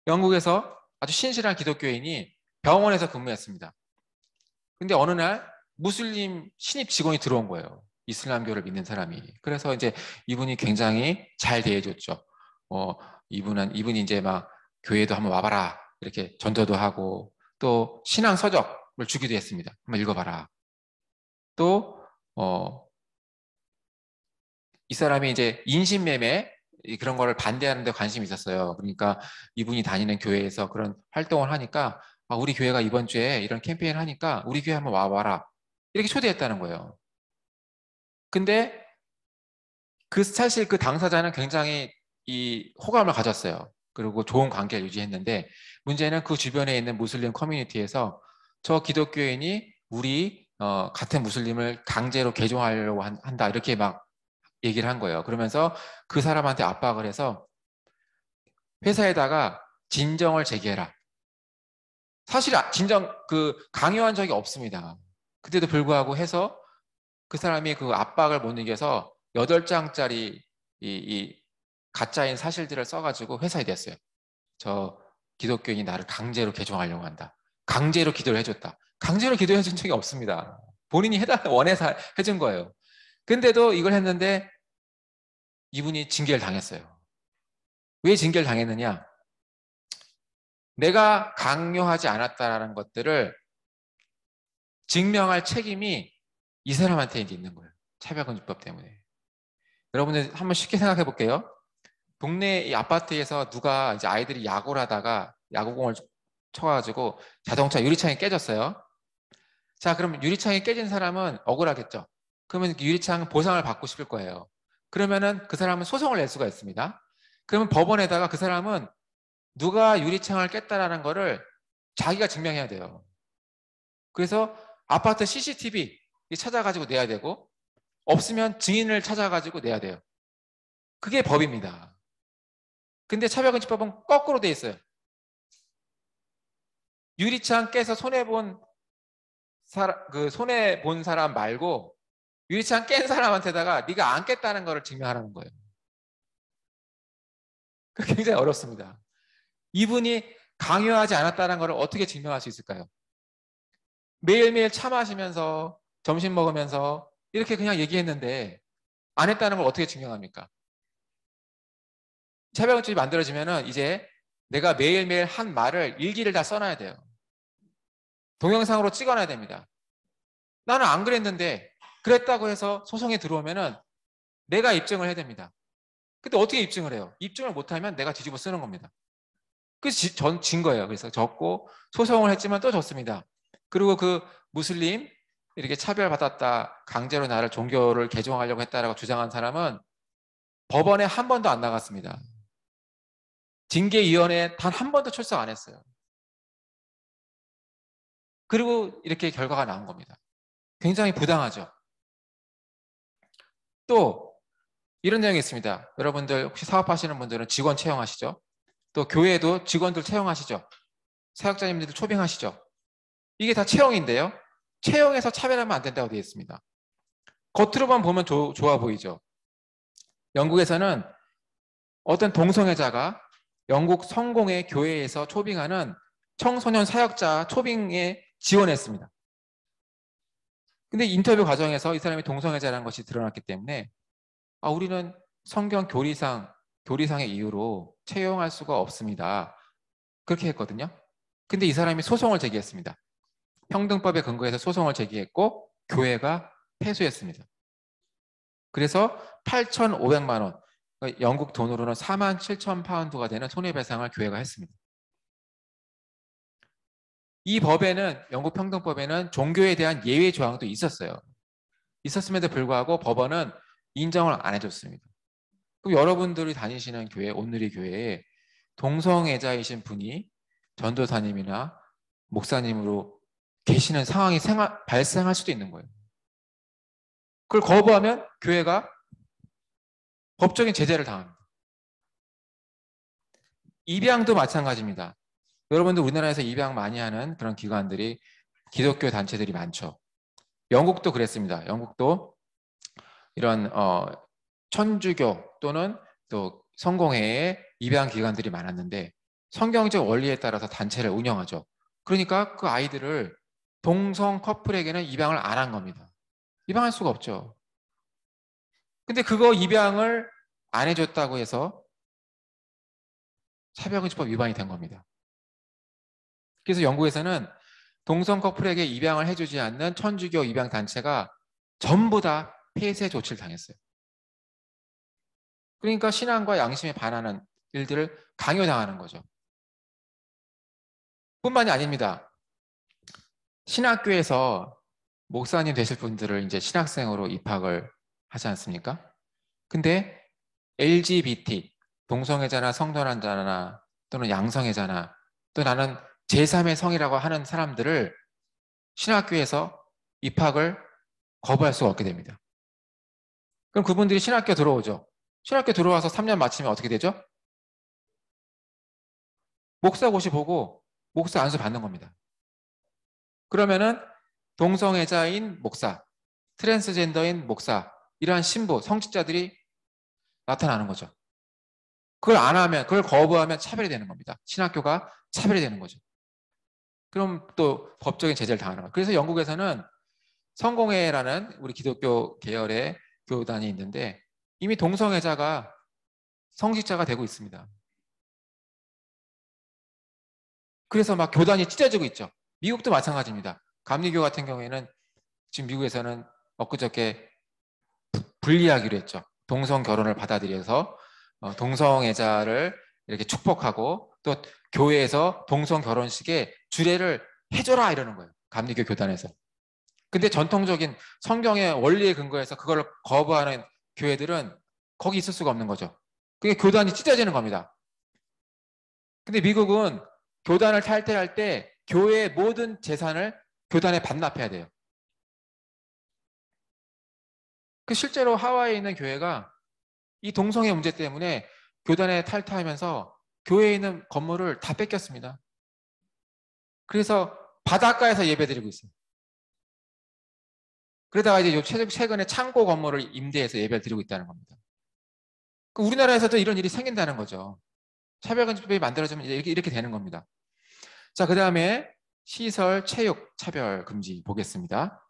영국에서 아주 신실한 기독교인이 병원에서 근무했습니다. 근데 어느 날 무슬림 신입 직원이 들어온 거예요. 이슬람교를 믿는 사람이. 그래서 이제 이분이 굉장히 잘 대해줬죠. 이분이 이제 막 교회도 한번 와봐라. 이렇게 전도도 하고 또 신앙 서적을 주기도 했습니다. 한번 읽어봐라. 또, 이 사람이 이제 인신매매 그런 거를 반대하는 데 관심이 있었어요. 그러니까 이분이 다니는 교회에서 그런 활동을 하니까 우리 교회가 이번 주에 이런 캠페인을 하니까 우리 교회 한번 와봐라. 이렇게 초대했다는 거예요. 근데 사실 그 당사자는 굉장히 이 호감을 가졌어요. 그리고 좋은 관계를 유지했는데 문제는 그 주변에 있는 무슬림 커뮤니티에서 저 기독교인이 우리 같은 무슬림을 강제로 개종하려고 한다 이렇게 막 얘기를 한 거예요. 그러면서 그 사람한테 압박을 해서 회사에다가 진정을 제기해라. 사실 진정 강요한 적이 없습니다. 그때도 불구하고 해서 그 사람이 그 압박을 못 이겨서 8장짜리 이 가짜인 사실들을 써가지고 회사에 냈어요. 저 기독교인이 나를 강제로 개종하려고 한다. 강제로 기도를 해줬다. 강제로 기도해 준 적이 없습니다. 본인이 원해서 해준 거예요. 근데도 이걸 했는데 이분이 징계를 당했어요. 왜 징계를 당했느냐? 내가 강요하지 않았다라는 것들을 증명할 책임이 이 사람한테 이제 있는 거예요. 차별금지법 때문에. 여러분들 한번 쉽게 생각해 볼게요. 동네 이 아파트에서 누가 이제 아이들이 야구를 하다가 야구공을 쳐가지고 자동차 유리창이 깨졌어요. 자, 그럼 유리창이 깨진 사람은 억울하겠죠. 그러면 유리창 보상을 받고 싶을 거예요. 그러면은 그 사람은 소송을 낼 수가 있습니다. 그러면 법원에다가 그 사람은 누가 유리창을 깼다라는 거를 자기가 증명해야 돼요. 그래서 아파트 CCTV 찾아가지고 내야 되고 없으면 증인을 찾아가지고 내야 돼요. 그게 법입니다. 근데 차별금지법은 거꾸로 돼 있어요. 유리창 깨서 손해본 그 손해 본 사람 말고 유리창 깬 사람한테다가 네가 안 깼다는 거를 증명하라는 거예요. 그 굉장히 어렵습니다. 이분이 강요하지 않았다는 걸 어떻게 증명할 수 있을까요? 매일매일 차 마시면서 점심 먹으면서 이렇게 그냥 얘기했는데 안 했다는 걸 어떻게 증명합니까? 차별금집이 만들어지면은 이제 내가 매일매일 한 말을 일기를 다 써놔야 돼요. 동영상으로 찍어놔야 됩니다. 나는 안 그랬는데 그랬다고 해서 소송에 들어오면은 내가 입증을 해야 됩니다. 근데 어떻게 입증을 해요? 입증을 못하면 내가 뒤집어 쓰는 겁니다. 그래서 전 진 거예요. 그래서 졌고 소송을 했지만 또 졌습니다. 그리고 그 무슬림 이렇게 차별받았다, 강제로 나를 종교를 개종하려고 했다라고 주장한 사람은 법원에 한 번도 안 나갔습니다. 징계위원회에 단 한 번도 출석 안 했어요. 그리고 이렇게 결과가 나온 겁니다. 굉장히 부당하죠. 또 이런 내용이 있습니다. 여러분들 혹시 사업하시는 분들은 직원 채용하시죠? 또 교회도 직원들 채용하시죠? 사역자님들도 초빙하시죠? 이게 다 채용인데요. 채용에서 차별하면 안 된다고 되어 있습니다. 겉으로만 보면 좋아 보이죠. 영국에서는 어떤 동성애자가 영국 성공회 교회에서 초빙하는 청소년 사역자 초빙에 지원했습니다. 근데 인터뷰 과정에서 이 사람이 동성애자라는 것이 드러났기 때문에 우리는 성경 교리상의 이유로 채용할 수가 없습니다. 그렇게 했거든요. 근데 이 사람이 소송을 제기했습니다. 평등법에 근거해서 소송을 제기했고 교회가 패소했습니다. 그래서 8,500만 원, 그러니까 영국 돈으로는 47,000파운드가 되는 손해배상을 교회가 했습니다. 이 법에는 영국 평등법에는 종교에 대한 예외 조항도 있었어요. 있었음에도 불구하고 법원은 인정을 안 해줬습니다. 그럼 여러분들이 다니시는 교회, 온누리 교회에 동성애자이신 분이 전도사님이나 목사님으로 계시는 상황이 발생할 수도 있는 거예요. 그걸 거부하면 교회가 법적인 제재를 당합니다. 입양도 마찬가지입니다. 여러분들 우리나라에서 입양 많이 하는 그런 기관들이 기독교 단체들이 많죠. 영국도 그랬습니다. 영국도 이런 천주교 또는 또 성공회의 입양 기관들이 많았는데 성경적 원리에 따라서 단체를 운영하죠. 그러니까 그 아이들을 동성 커플에게는 입양을 안 한 겁니다. 입양할 수가 없죠. 근데 그거 입양을 안 해줬다고 해서 차별금지법 위반이 된 겁니다. 그래서 영국에서는 동성 커플에게 입양을 해주지 않는 천주교 입양 단체가 전부 다 폐쇄 조치를 당했어요. 그러니까 신앙과 양심에 반하는 일들을 강요당하는 거죠. 뿐만이 아닙니다. 신학교에서 목사님 되실 분들을 이제 신학생으로 입학을 하지 않습니까? 근데 LGBT, 동성애자나 성전환자나 또는 양성애자나 또 나는 제3의 성이라고 하는 사람들을 신학교에서 입학을 거부할 수가 없게 됩니다. 그럼 그분들이 신학교 들어오죠. 신학교 들어와서 3년 마치면 어떻게 되죠? 목사고시 보고 목사 안수 받는 겁니다. 그러면은 동성애자인 목사, 트랜스젠더인 목사, 이러한 신부, 성직자들이 나타나는 거죠. 그걸 안 하면, 그걸 거부하면 차별이 되는 겁니다. 신학교가 차별이 되는 거죠. 그럼 또 법적인 제재를 당하는 거예요. 그래서 영국에서는 성공회라는 우리 기독교 계열의 교단이 있는데 이미 동성애자가 성직자가 되고 있습니다. 그래서 막 교단이 찢어지고 있죠. 미국도 마찬가지입니다. 감리교 같은 경우에는 지금 미국에서는 엊그저께 분리하기로 했죠. 동성 결혼을 받아들여서 동성애자를 이렇게 축복하고 또 교회에서 동성 결혼식에 주례를 해줘라 이러는 거예요. 감리교 교단에서. 근데 전통적인 성경의 원리에 근거해서 그걸 거부하는 교회들은 거기 있을 수가 없는 거죠. 그게 교단이 찢어지는 겁니다. 근데 미국은 교단을 탈퇴할 때 교회의 모든 재산을 교단에 반납해야 돼요. 그 실제로 하와이에 있는 교회가 이 동성애 문제 때문에 교단에 탈퇴하면서 교회에 있는 건물을 다 뺏겼습니다. 그래서 바닷가에서 예배드리고 있어요. 그러다가 이제 최근에 창고 건물을 임대해서 예배를 드리고 있다는 겁니다. 우리나라에서도 이런 일이 생긴다는 거죠. 차별금지법이 만들어지면 이렇게 되는 겁니다. 자, 그 다음에 시설, 체육, 차별금지 보겠습니다.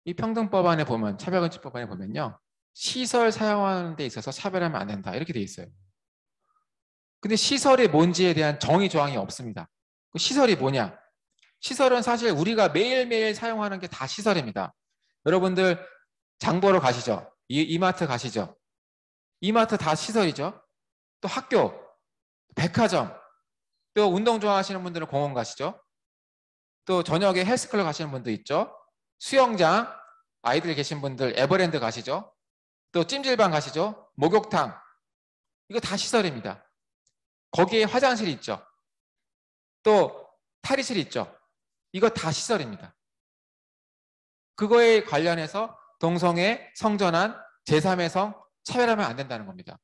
이 평등법안에 보면, 차별금지법안에 보면요, 시설 사용하는 데 있어서 차별하면 안 된다 이렇게 돼 있어요. 근데 시설이 뭔지에 대한 정의 조항이 없습니다. 그 시설이 뭐냐? 시설은 사실 우리가 매일매일 사용하는 게 다 시설입니다. 여러분들 장 보러 가시죠? 이마트 가시죠? 이마트 다 시설이죠? 또 학교, 백화점, 또 운동 좋아하시는 분들은 공원 가시죠? 또 저녁에 헬스클럽 가시는 분도 있죠? 수영장, 아이들 계신 분들 에버랜드 가시죠? 또 찜질방 가시죠? 목욕탕, 이거 다 시설입니다. 거기에 화장실이 있죠? 또 탈의실이 있죠? 이거 다 시설입니다. 그거에 관련해서 동성애, 성전환, 제3의 성 차별하면 안 된다는 겁니다.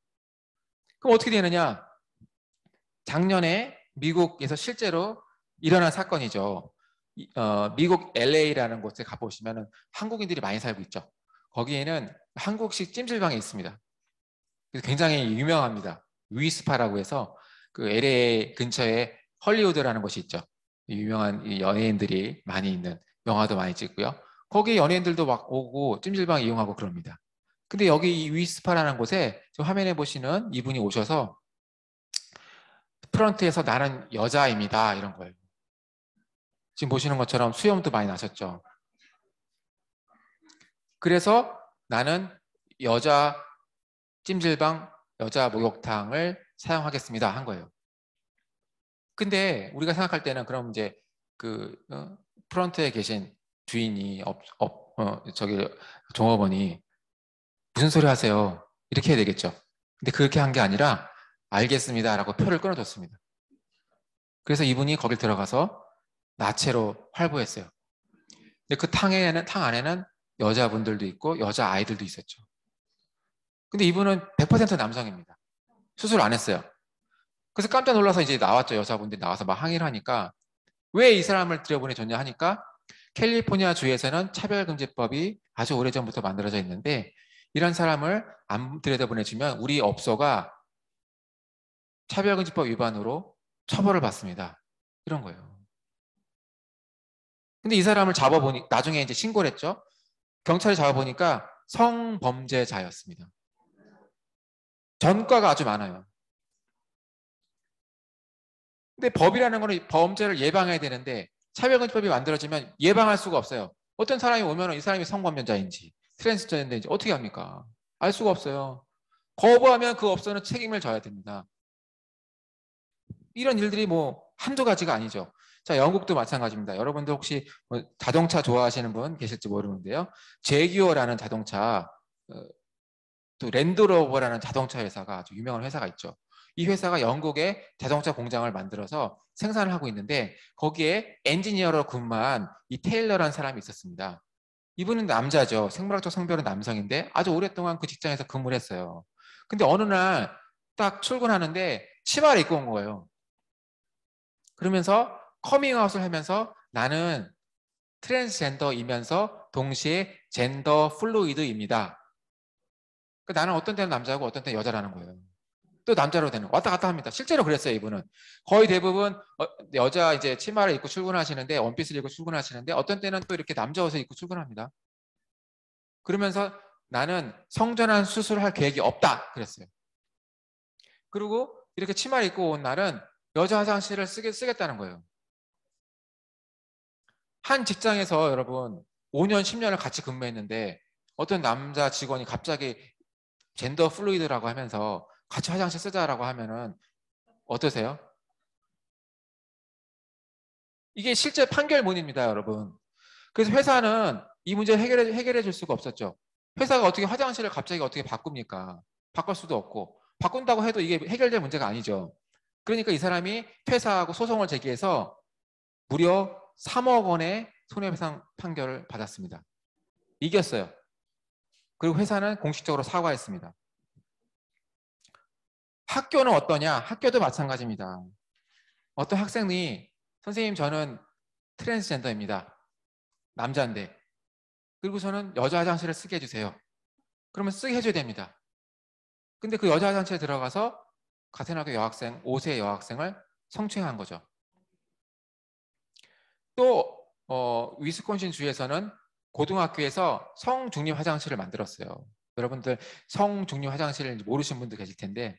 그럼 어떻게 되느냐? 작년에 미국에서 실제로 일어난 사건이죠. 미국 LA라는 곳에 가보시면 한국인들이 많이 살고 있죠. 거기에는 한국식 찜질방이 있습니다. 굉장히 유명합니다. 위스파라고 해서 그 LA 근처에 헐리우드라는 곳이 있죠. 유명한 연예인들이 많이 있는, 영화도 많이 찍고요. 거기 연예인들도 막 오고 찜질방 이용하고 그럽니다. 근데 여기 이 위스파라는 곳에 지금 화면에 보시는 이분이 오셔서 프런트에서 나는 여자입니다 이런 거예요. 지금 보시는 것처럼 수염도 많이 나셨죠. 그래서 나는 여자 찜질방, 여자 목욕탕을 사용하겠습니다 한 거예요. 근데 우리가 생각할 때는 그럼 이제 그 프런트에 계신 주인이 저기 종업원이 무슨 소리 하세요? 이렇게 해야 되겠죠. 근데 그렇게 한 게 아니라 알겠습니다라고 표를 끊어줬습니다. 그래서 이분이 거길 들어가서 나체로 활보했어요. 근데 그 탕 안에는 여자분들도 있고 여자 아이들도 있었죠. 근데 이분은 100% 남성입니다. 수술 안 했어요. 그래서 깜짝 놀라서 이제 나왔죠. 여자분들이 나와서 막 항의를 하니까 왜 이 사람을 들여보내줬냐 하니까 캘리포니아 주에서는 차별금지법이 아주 오래전부터 만들어져 있는데 이런 사람을 안 들여다보내주면 우리 업소가 차별금지법 위반으로 처벌을 받습니다. 이런 거예요. 근데 이 사람을 잡아보니 나중에 이제 신고를 했죠. 경찰이 잡아보니까 성범죄자였습니다. 전과가 아주 많아요. 근데 법이라는 거는 범죄를 예방해야 되는데 차별금지법이 만들어지면 예방할 수가 없어요. 어떤 사람이 오면 이 사람이 성범죄자인지 트랜스젠더인지 어떻게 합니까? 알 수가 없어요. 거부하면 그 업소는 책임을 져야 됩니다. 이런 일들이 뭐 한두 가지가 아니죠. 자, 영국도 마찬가지입니다. 여러분들 혹시 뭐 자동차 좋아하시는 분 계실지 모르는데요. 제규어라는 자동차, 또 랜드로버라는 자동차 회사가 아주 유명한 회사가 있죠. 이 회사가 영국에 자동차 공장을 만들어서 생산을 하고 있는데 거기에 엔지니어로 근무한 이 테일러라는 사람이 있었습니다. 이분은 남자죠. 생물학적 성별은 남성인데 아주 오랫동안 그 직장에서 근무를 했어요. 근데 어느 날 딱 출근하는데 치마를 입고 온 거예요. 그러면서 커밍아웃을 하면서 나는 트랜스젠더이면서 동시에 젠더 플루이드입니다. 그러니까 나는 어떤 때는 남자고 어떤 때는 여자라는 거예요. 또 남자로 되는 왔다 갔다 합니다. 실제로 그랬어요. 이분은 거의 대부분 여자 이제 치마를 입고 출근하시는데 원피스를 입고 출근하시는데 어떤 때는 또 이렇게 남자 옷을 입고 출근합니다. 그러면서 나는 성전환 수술할 계획이 없다 그랬어요. 그리고 이렇게 치마를 입고 온 날은 여자 화장실을 쓰겠다는 거예요. 한 직장에서 여러분 5년 10년을 같이 근무했는데 어떤 남자 직원이 갑자기 젠더 플루이드라고 하면서 같이 화장실 쓰자라고 하면은 어떠세요? 이게 실제 판결문입니다, 여러분. 그래서 회사는 이 문제를 해결해 줄 수가 없었죠. 회사가 어떻게 화장실을 갑자기 어떻게 바꿉니까? 바꿀 수도 없고 바꾼다고 해도 이게 해결될 문제가 아니죠. 그러니까 이 사람이 퇴사하고 소송을 제기해서 무려 3억 원의 손해배상 판결을 받았습니다. 이겼어요. 그리고 회사는 공식적으로 사과했습니다. 학교는 어떠냐? 학교도 마찬가지입니다. 어떤 학생이 선생님 저는 트랜스젠더입니다. 남자인데 그리고서는 여자 화장실을 쓰게 해주세요. 그러면 쓰게 해줘야 됩니다. 근데 그 여자 화장실에 들어가서 같은 학교 여학생, 5세 여학생을 성추행한 거죠. 또 위스콘신 주에서는 고등학교에서 성중립 화장실을 만들었어요. 여러분들 성중립 화장실을 모르시는 분들 계실 텐데,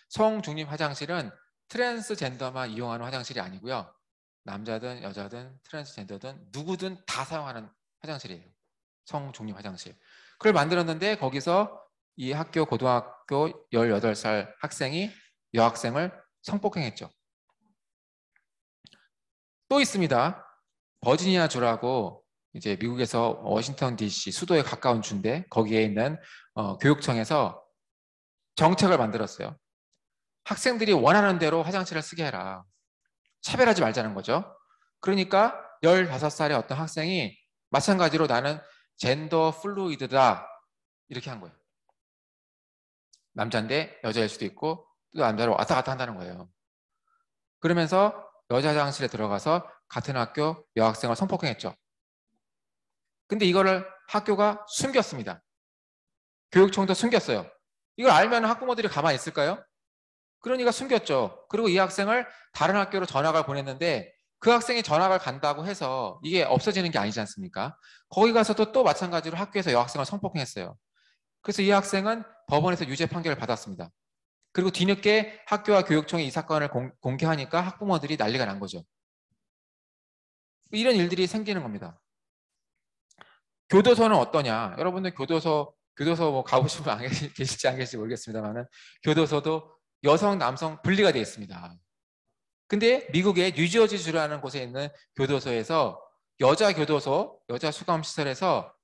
성중립 화장실은 트랜스젠더만 이용하는 화장실이 아니고요. 남자든 여자든 트랜스젠더든 누구든 다 사용하는 화장실이에요. 성중립 화장실. 그걸 만들었는데 거기서 이 학교 고등학교 18살 학생이 여학생을 성폭행했죠. 또 있습니다. 버지니아 주라고 이제 미국에서 워싱턴 DC 수도에 가까운 주인데 거기에 있는 교육청에서 정책을 만들었어요. 학생들이 원하는 대로 화장실을 쓰게 해라. 차별하지 말자는 거죠. 그러니까 15살의 어떤 학생이 마찬가지로 나는 젠더 플루이드다 이렇게 한 거예요. 남자인데 여자일 수도 있고 또 남자로 왔다 갔다 한다는 거예요. 그러면서 여자 화장실에 들어가서 같은 학교 여학생을 성폭행했죠. 근데 이거를 학교가 숨겼습니다. 교육청도 숨겼어요. 이걸 알면 학부모들이 가만히 있을까요? 그러니까 숨겼죠. 그리고 이 학생을 다른 학교로 전학을 보냈는데 그 학생이 전학을 간다고 해서 이게 없어지는 게 아니지 않습니까? 거기 가서도 또 마찬가지로 학교에서 여학생을 성폭행했어요. 그래서 이 학생은 법원에서 유죄 판결을 받았습니다. 그리고 뒤늦게 학교와 교육청이 이 사건을 공개하니까 학부모들이 난리가 난 거죠. 이런 일들이 생기는 겁니다. 교도소는 어떠냐? 여러분들 교도소 뭐 가보신 분 계실지 안 계실지 모르겠습니다만은 교도소도 여성, 남성 분리가 되어 있습니다. 근데 미국의 뉴저지주라는 곳에 있는 교도소에서 여자 교도소, 여자 수감시설에서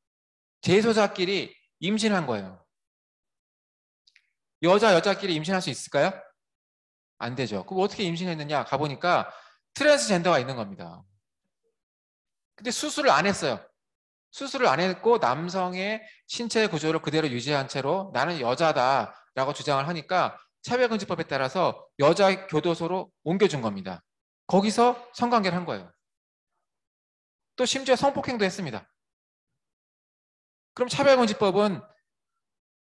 재소자끼리 임신한 거예요. 여자끼리 임신할 수 있을까요? 안 되죠. 그럼 어떻게 임신했느냐? 가보니까 트랜스젠더가 있는 겁니다. 근데 수술을 안 했어요. 수술을 안 했고 남성의 신체 구조를 그대로 유지한 채로 나는 여자다라고 주장을 하니까 차별금지법에 따라서 여자 교도소로 옮겨준 겁니다. 거기서 성관계를 한 거예요. 또 심지어 성폭행도 했습니다. 그럼 차별금지법은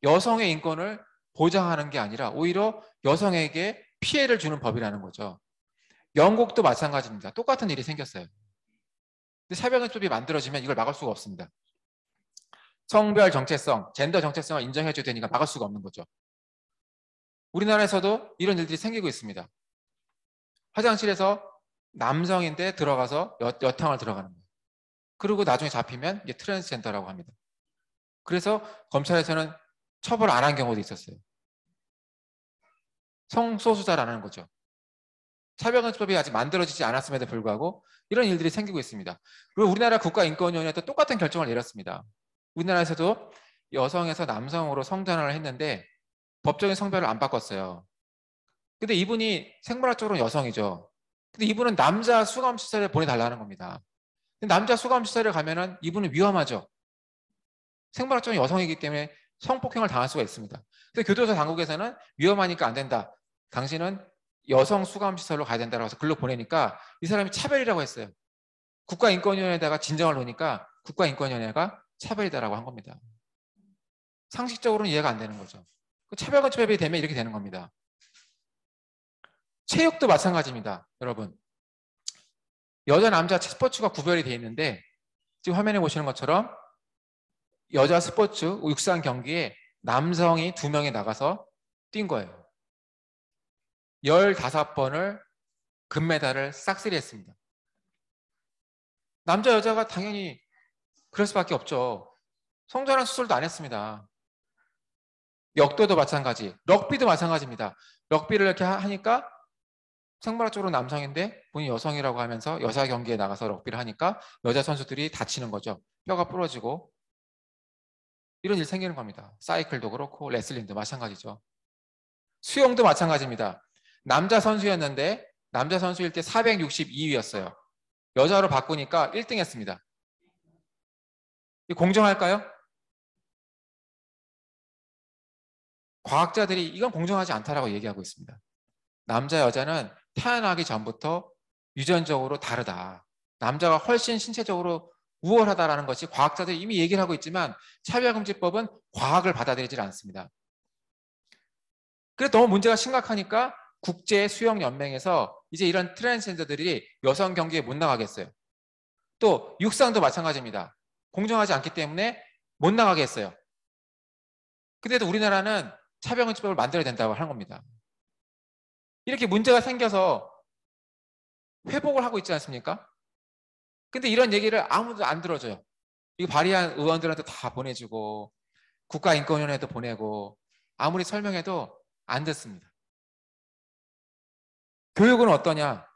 여성의 인권을 보장하는 게 아니라 오히려 여성에게 피해를 주는 법이라는 거죠. 영국도 마찬가지입니다. 똑같은 일이 생겼어요. 근데 차별금지법이 만들어지면 이걸 막을 수가 없습니다. 성별 정체성, 젠더 정체성을 인정해줘야 되니까 막을 수가 없는 거죠. 우리나라에서도 이런 일들이 생기고 있습니다. 화장실에서 남성인데 들어가서 여탕을 들어가는 거예요. 그리고 나중에 잡히면 이게 트랜스젠더라고 합니다. 그래서 검찰에서는 처벌 안 한 경우도 있었어요. 성소수자라는 거죠. 차별금지법이 아직 만들어지지 않았음에도 불구하고 이런 일들이 생기고 있습니다. 그리고 우리나라 국가인권위원회도 똑같은 결정을 내렸습니다. 우리나라에서도 여성에서 남성으로 성전환을 했는데 법적인 성별을 안 바꿨어요. 근데 이분이 생물학적으로 여성이죠. 근데 이분은 남자 수감시설에 보내달라는 겁니다. 근데 남자 수감시설에 가면은 이분은 위험하죠. 생물학적으로 여성이기 때문에 성폭행을 당할 수가 있습니다. 근데 교도소 당국에서는 위험하니까 안 된다. 당신은 여성 수감시설로 가야 된다고 해서 글로 보내니까 이 사람이 차별이라고 했어요. 국가인권위원회에다가 진정을 놓으니까 국가인권위원회가 차별이다라고 한 겁니다. 상식적으로는 이해가 안 되는 거죠. 차별금지법이 되면 이렇게 되는 겁니다. 체육도 마찬가지입니다. 여러분. 여자, 남자 스포츠가 구별이 되어 있는데 지금 화면에 보시는 것처럼 여자 스포츠 육상 경기에 남성이 2명이 나가서 뛴 거예요. 15번을 금메달을 싹쓸이 했습니다. 남자, 여자가 당연히 그럴 수밖에 없죠. 성전환 수술도 안 했습니다. 역도도 마찬가지, 럭비도 마찬가지입니다. 럭비를 이렇게 하니까 생물학적으로 남성인데 본인이 여성이라고 하면서 여자 경기에 나가서 럭비를 하니까 여자 선수들이 다치는 거죠. 뼈가 부러지고 이런 일이 생기는 겁니다. 사이클도 그렇고 레슬링도 마찬가지죠. 수영도 마찬가지입니다. 남자 선수였는데 남자 선수일 때 462위였어요. 여자로 바꾸니까 1등 했습니다. 공정할까요? 과학자들이 이건 공정하지 않다라고 얘기하고 있습니다. 남자, 여자는 태어나기 전부터 유전적으로 다르다. 남자가 훨씬 신체적으로 우월하다라는 것이 과학자들이 이미 얘기를 하고 있지만 차별금지법은 과학을 받아들이질 않습니다. 그래서 너무 문제가 심각하니까 국제수영연맹에서 이제 이런 트랜스젠더들이 여성 경기에 못 나가겠어요. 또 육상도 마찬가지입니다. 공정하지 않기 때문에 못 나가게 했어요. 근데도 우리나라는 차별금지법을 만들어야 된다고 하는 겁니다. 이렇게 문제가 생겨서 회복을 하고 있지 않습니까? 근데 이런 얘기를 아무도 안 들어줘요. 이거 발의한 의원들한테 다 보내주고 국가인권위원회도 보내고 아무리 설명해도 안 듣습니다. 교육은 어떠냐?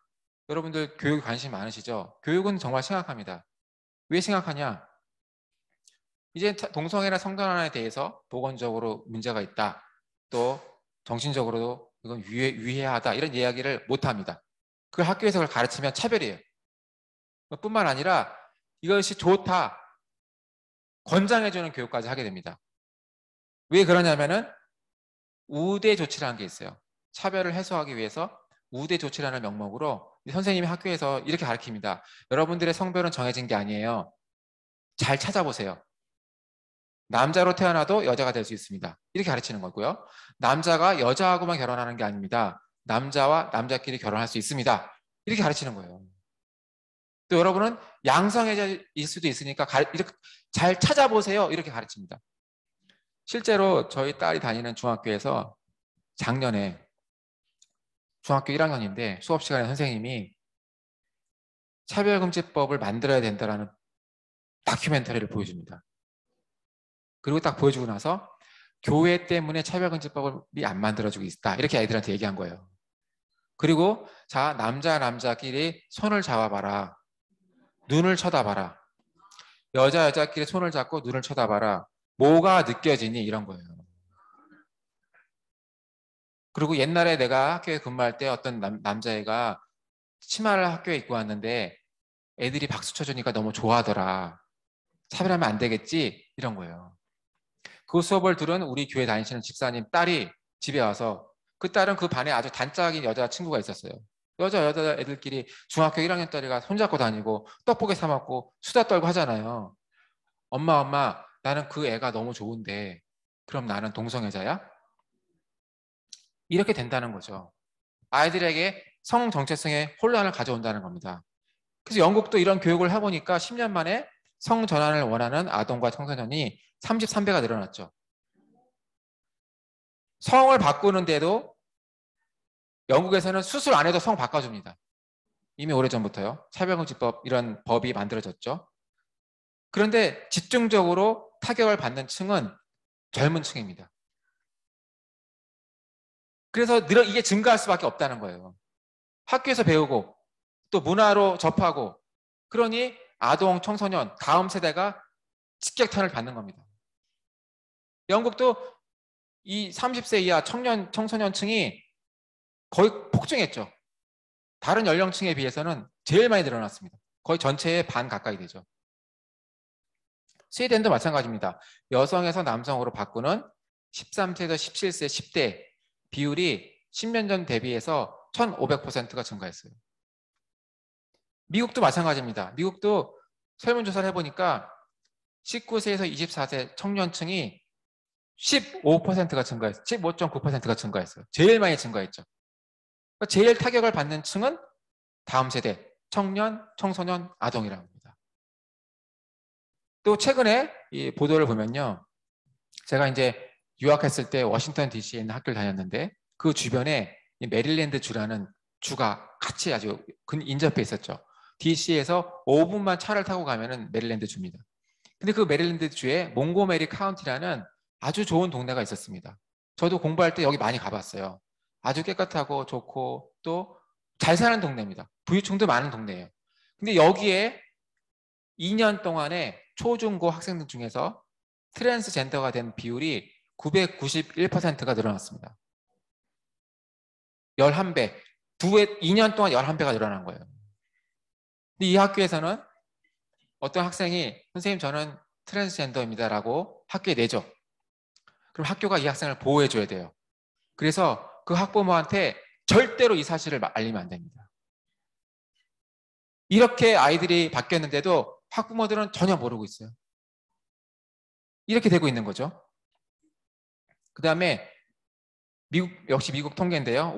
여러분들 교육에 관심 많으시죠? 교육은 정말 심각합니다. 왜 심각하냐? 이제 동성애나 성전환에 대해서 보건적으로 문제가 있다. 또 정신적으로도 이건 위해하다. 이런 이야기를 못합니다. 그걸 학교에서 그걸 가르치면 차별이에요. 뿐만 아니라 이것이 좋다. 권장해주는 교육까지 하게 됩니다. 왜 그러냐면은 우대 조치라는 게 있어요. 차별을 해소하기 위해서 우대 조치라는 명목으로 선생님이 학교에서 이렇게 가르칩니다. 여러분들의 성별은 정해진 게 아니에요. 잘 찾아보세요. 남자로 태어나도 여자가 될 수 있습니다. 이렇게 가르치는 거고요. 남자가 여자하고만 결혼하는 게 아닙니다. 남자와 남자끼리 결혼할 수 있습니다. 이렇게 가르치는 거예요. 또 여러분은 양성애자일 수도 있으니까 이렇게 잘 찾아보세요. 이렇게 가르칩니다. 실제로 저희 딸이 다니는 중학교에서 작년에 중학교 1학년인데 수업 시간에 선생님이 차별금지법을 만들어야 된다라는 다큐멘터리를 보여줍니다. 그리고 딱 보여주고 나서 교회 때문에 차별금지법이 안 만들어지고 있다. 이렇게 아이들한테 얘기한 거예요. 그리고 자, 남자끼리 손을 잡아봐라. 눈을 쳐다봐라. 여자끼리 손을 잡고 눈을 쳐다봐라. 뭐가 느껴지니? 이런 거예요. 그리고 옛날에 내가 학교에 근무할 때 어떤 남자애가 치마를 학교에 입고 왔는데 애들이 박수 쳐주니까 너무 좋아하더라. 차별하면 안 되겠지? 이런 거예요. 그 수업을 들은 우리 교회 다니시는 집사님 딸이 집에 와서 그 딸은 그 반에 아주 단짝인 여자친구가 있었어요. 여자 애들끼리 중학교 1학년 딸이가 손잡고 다니고 떡볶이 사 먹고 수다 떨고 하잖아요. 엄마, 나는 그 애가 너무 좋은데 그럼 나는 동성애자야? 이렇게 된다는 거죠. 아이들에게 성 정체성의 혼란을 가져온다는 겁니다. 그래서 영국도 이런 교육을 해보니까 10년 만에 성전환을 원하는 아동과 청소년이 33배가 늘어났죠. 성을 바꾸는데도 영국에서는 수술 안 해도 성 바꿔줍니다. 이미 오래전부터요. 차별금지법 이런 법이 만들어졌죠. 그런데 집중적으로 타격을 받는 층은 젊은 층입니다. 그래서 이게 증가할 수밖에 없다는 거예요. 학교에서 배우고 또 문화로 접하고 그러니 아동, 청소년, 다음 세대가 직격탄을 받는 겁니다. 영국도 이 30세 이하 청소년층이 거의 폭증했죠. 다른 연령층에 비해서는 제일 많이 늘어났습니다. 거의 전체의 반 가까이 되죠. 스웨덴도 마찬가지입니다. 여성에서 남성으로 바꾸는 13세에서 17세, 10대 비율이 10년 전 대비해서 1,500%가 증가했어요. 미국도 마찬가지입니다. 미국도 설문조사를 해보니까 19세에서 24세 청년층이 15%가 증가했어요. 15.9%가 증가했어요. 제일 많이 증가했죠. 그러니까 제일 타격을 받는 층은 다음 세대, 청년, 청소년, 아동이라고 합니다. 또 최근에 이 보도를 보면요. 제가 이제 유학했을 때 워싱턴 DC에 있는 학교를 다녔는데 그 주변에 이 메릴랜드 주라는 주가 같이 아주 인접해 있었죠. DC에서 5분만 차를 타고 가면은 메릴랜드 주입니다. 근데 그 메릴랜드 주에 몽고메리 카운티라는 아주 좋은 동네가 있었습니다. 저도 공부할 때 여기 많이 가봤어요. 아주 깨끗하고 좋고 또 잘 사는 동네입니다. 부유층도 많은 동네예요. 근데 여기에 2년 동안에 초중고 학생들 중에서 트랜스젠더가 된 비율이 991%가 늘어났습니다. 11배. 2년 동안 11배가 늘어난 거예요. 근데 이 학교에서는 어떤 학생이 선생님 저는 트랜스젠더입니다라고 학교에 내죠. 그럼 학교가 이 학생을 보호해줘야 돼요. 그래서 그 학부모한테 절대로 이 사실을 알리면 안 됩니다. 이렇게 아이들이 바뀌었는데도 학부모들은 전혀 모르고 있어요. 이렇게 되고 있는 거죠. 그 다음에 역시 미국 통계인데요.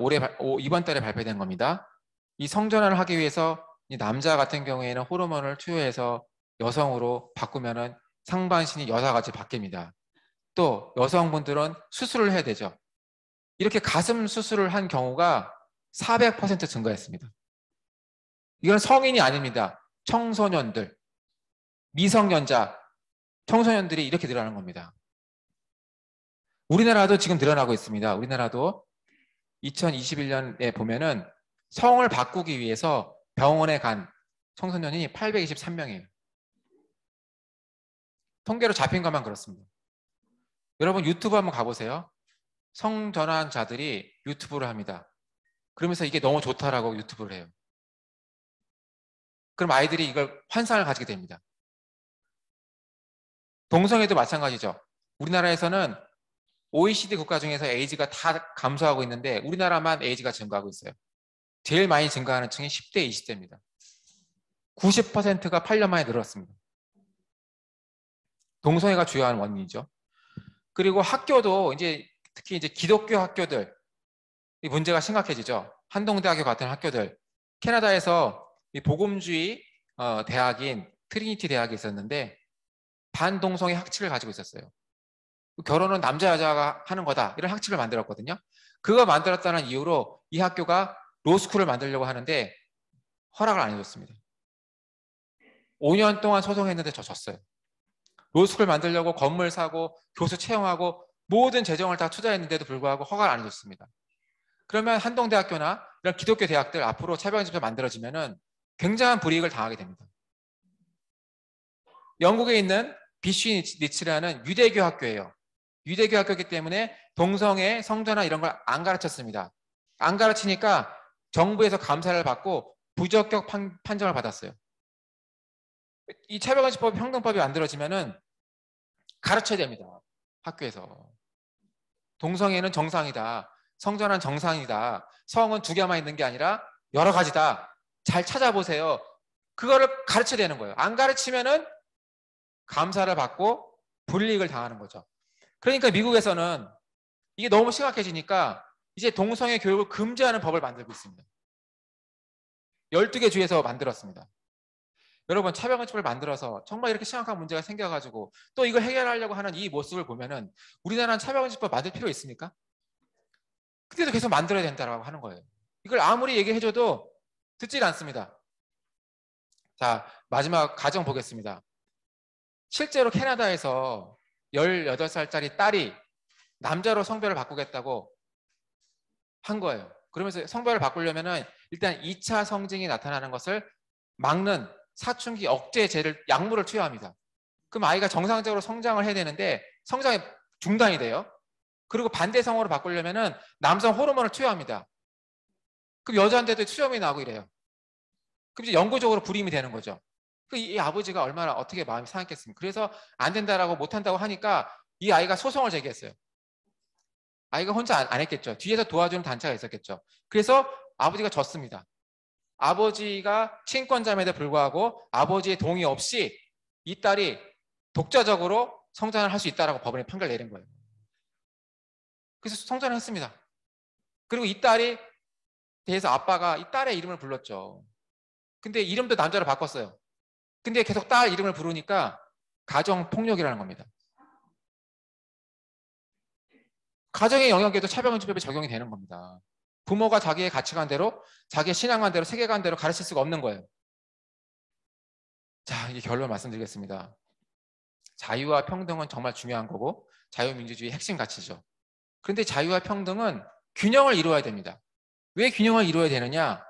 이번 달에 발표된 겁니다. 이 성전환을 하기 위해서 이 남자 같은 경우에는 호르몬을 투여해서 여성으로 바꾸면은 상반신이 여자같이 바뀝니다. 또 여성분들은 수술을 해야 되죠. 이렇게 가슴 수술을 한 경우가 400% 증가했습니다. 이건 성인이 아닙니다. 청소년들, 미성년자, 청소년들이 이렇게 늘어나는 겁니다. 우리나라도 지금 늘어나고 있습니다. 우리나라도 2021년에 보면은 성을 바꾸기 위해서 병원에 간 청소년이 823명이에요. 통계로 잡힌 것만 그렇습니다. 여러분 유튜브 한번 가보세요. 성전환자들이 유튜브를 합니다. 그러면서 이게 너무 좋다라고 유튜브를 해요. 그럼 아이들이 이걸 환상을 가지게 됩니다. 동성애도 마찬가지죠. 우리나라에서는 OECD 국가 중에서 에이즈가 다 감소하고 있는데 우리나라만 에이즈가 증가하고 있어요. 제일 많이 증가하는 층이 10대, 20대입니다. 90%가 8년 만에 늘었습니다. 동성애가 주요한 원인이죠. 그리고 학교도 특히 이제 기독교 학교들 이 문제가 심각해지죠. 한동대학교 같은 학교들, 캐나다에서 이 복음주의 대학인 트리니티 대학이 있었는데 반동성애 학칙을 가지고 있었어요. 결혼은 남자 여자가 하는 거다 이런 학칙을 만들었거든요. 그거 만들었다는 이유로 이 학교가 로스쿨을 만들려고 하는데 허락을 안 해줬습니다. 5년 동안 소송했는데 졌어요. 로스쿨 만들려고 건물 사고 교수 채용하고 모든 재정을 다 투자했는데도 불구하고 허가를 안 해줬습니다. 그러면 한동대학교나 이런 기독교 대학들 앞으로 차별금지법이 만들어지면은 굉장한 불이익을 당하게 됩니다. 영국에 있는 비슈니츠라는 유대교 학교예요. 유대교 학교이기 때문에 동성애, 성전환 이런 걸 안 가르쳤습니다. 안 가르치니까 정부에서 감사를 받고 부적격 판정을 받았어요. 이 차별금지법 평등법이 만들어지면은 가르쳐야 됩니다. 학교에서. 동성애는 정상이다. 성전환 정상이다. 성은 두 개만 있는 게 아니라 여러 가지다. 잘 찾아보세요. 그거를 가르쳐야 되는 거예요. 안 가르치면은 감사를 받고 불이익을 당하는 거죠. 그러니까 미국에서는 이게 너무 심각해지니까 이제 동성애 교육을 금지하는 법을 만들고 있습니다. 12개 주에서 만들었습니다. 여러분 차별금지법을 만들어서 정말 이렇게 심각한 문제가 생겨가지고 또 이걸 해결하려고 하는 이 모습을 보면은 우리나라는 차별금지법 만들 필요 있습니까? 근데도 계속 만들어야 된다고 하는 거예요. 이걸 아무리 얘기해줘도 듣질 않습니다. 자, 마지막 가정 보겠습니다. 실제로 캐나다에서 18살짜리 딸이 남자로 성별을 바꾸겠다고 한 거예요. 그러면서 성별을 바꾸려면은 일단 2차 성징이 나타나는 것을 막는 사춘기 억제제를 약물을 투여합니다. 그럼 아이가 정상적으로 성장을 해야 되는데 성장이 중단이 돼요. 그리고 반대성으로 바꾸려면은 남성 호르몬을 투여합니다. 그럼 여자한테도 수염이 나고 이래요. 그럼 이제 영구적으로 불임이 되는 거죠. 이 아버지가 얼마나 어떻게 마음이 상했겠습니까? 그래서 안 된다라고 못 한다고 하니까 이 아이가 소송을 제기했어요. 아이가 혼자 안 했겠죠. 뒤에서 도와주는 단체가 있었겠죠. 그래서 아버지가 졌습니다. 아버지가 친권자임에도 불구하고 아버지의 동의 없이 이 딸이 독자적으로 성장을 할 수 있다라고 법원에 판결을 내린 거예요. 그래서 성장을 했습니다. 그리고 이 딸이 대해서 아빠가 이 딸의 이름을 불렀죠. 근데 이름도 남자로 바꿨어요. 근데 계속 딸 이름을 부르니까 가정폭력이라는 겁니다. 가정의 영역에도 차별금지법이 적용이 되는 겁니다. 부모가 자기의 가치관대로 자기의 신앙관대로 세계관대로 가르칠 수가 없는 거예요. 자, 이게 결론 말씀드리겠습니다. 자유와 평등은 정말 중요한 거고 자유민주주의의 핵심 가치죠. 그런데 자유와 평등은 균형을 이루어야 됩니다. 왜 균형을 이루어야 되느냐?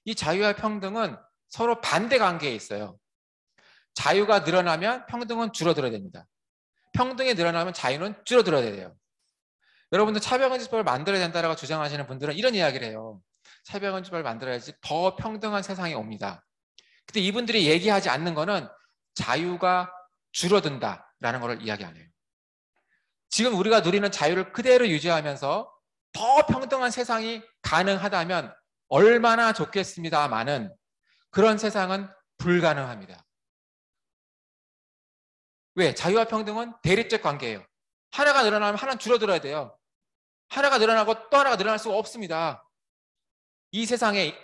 이 자유와 평등은 서로 반대 관계에 있어요. 자유가 늘어나면 평등은 줄어들어야 됩니다. 평등이 늘어나면 자유는 줄어들어야 돼요. 여러분들 차별금지법을 만들어야 된다고 주장하시는 분들은 이런 이야기를 해요. 차별금지법을 만들어야지 더 평등한 세상이 옵니다. 근데 이분들이 얘기하지 않는 거는 자유가 줄어든다라는 것을 이야기 안 해요. 지금 우리가 누리는 자유를 그대로 유지하면서 더 평등한 세상이 가능하다면 얼마나 좋겠습니다만은 그런 세상은 불가능합니다. 왜? 자유와 평등은 대립적 관계예요. 하나가 늘어나면 하나는 줄어들어야 돼요. 하나가 늘어나고 또 하나가 늘어날 수가 없습니다. 이 세상에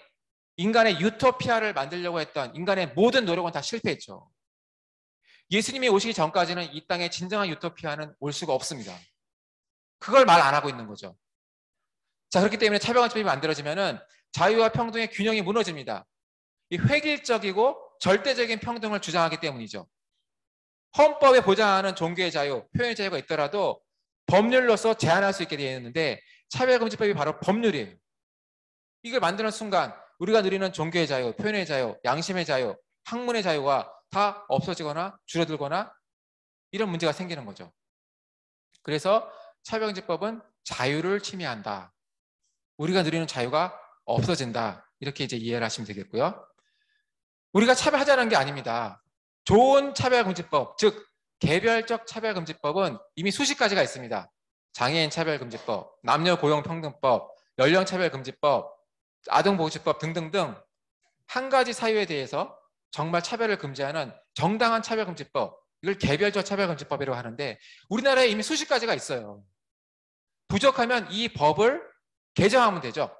인간의 유토피아를 만들려고 했던 인간의 모든 노력은 다 실패했죠. 예수님이 오시기 전까지는 이 땅에 진정한 유토피아는 올 수가 없습니다. 그걸 말 안 하고 있는 거죠. 자, 그렇기 때문에 차별관점이 만들어지면은 자유와 평등의 균형이 무너집니다. 이 획일적이고 절대적인 평등을 주장하기 때문이죠. 헌법에 보장하는 종교의 자유, 표현의 자유가 있더라도 법률로서 제한할 수 있게 되어 있는데 차별금지법이 바로 법률이에요. 이걸 만드는 순간 우리가 누리는 종교의 자유, 표현의 자유, 양심의 자유, 학문의 자유가 다 없어지거나 줄어들거나 이런 문제가 생기는 거죠. 그래서 차별금지법은 자유를 침해한다. 우리가 누리는 자유가 없어진다. 이렇게 이제 이해를 하시면 되겠고요. 우리가 차별하자는 게 아닙니다. 좋은 차별금지법, 즉 개별적 차별금지법은 이미 수십 가지가 있습니다. 장애인 차별금지법, 남녀고용평등법, 연령차별금지법, 아동보호지법 등등등 한 가지 사유에 대해서 정말 차별을 금지하는 정당한 차별금지법, 이걸 개별적 차별금지법이라고 하는데 우리나라에 이미 수십 가지가 있어요. 부족하면 이 법을 개정하면 되죠.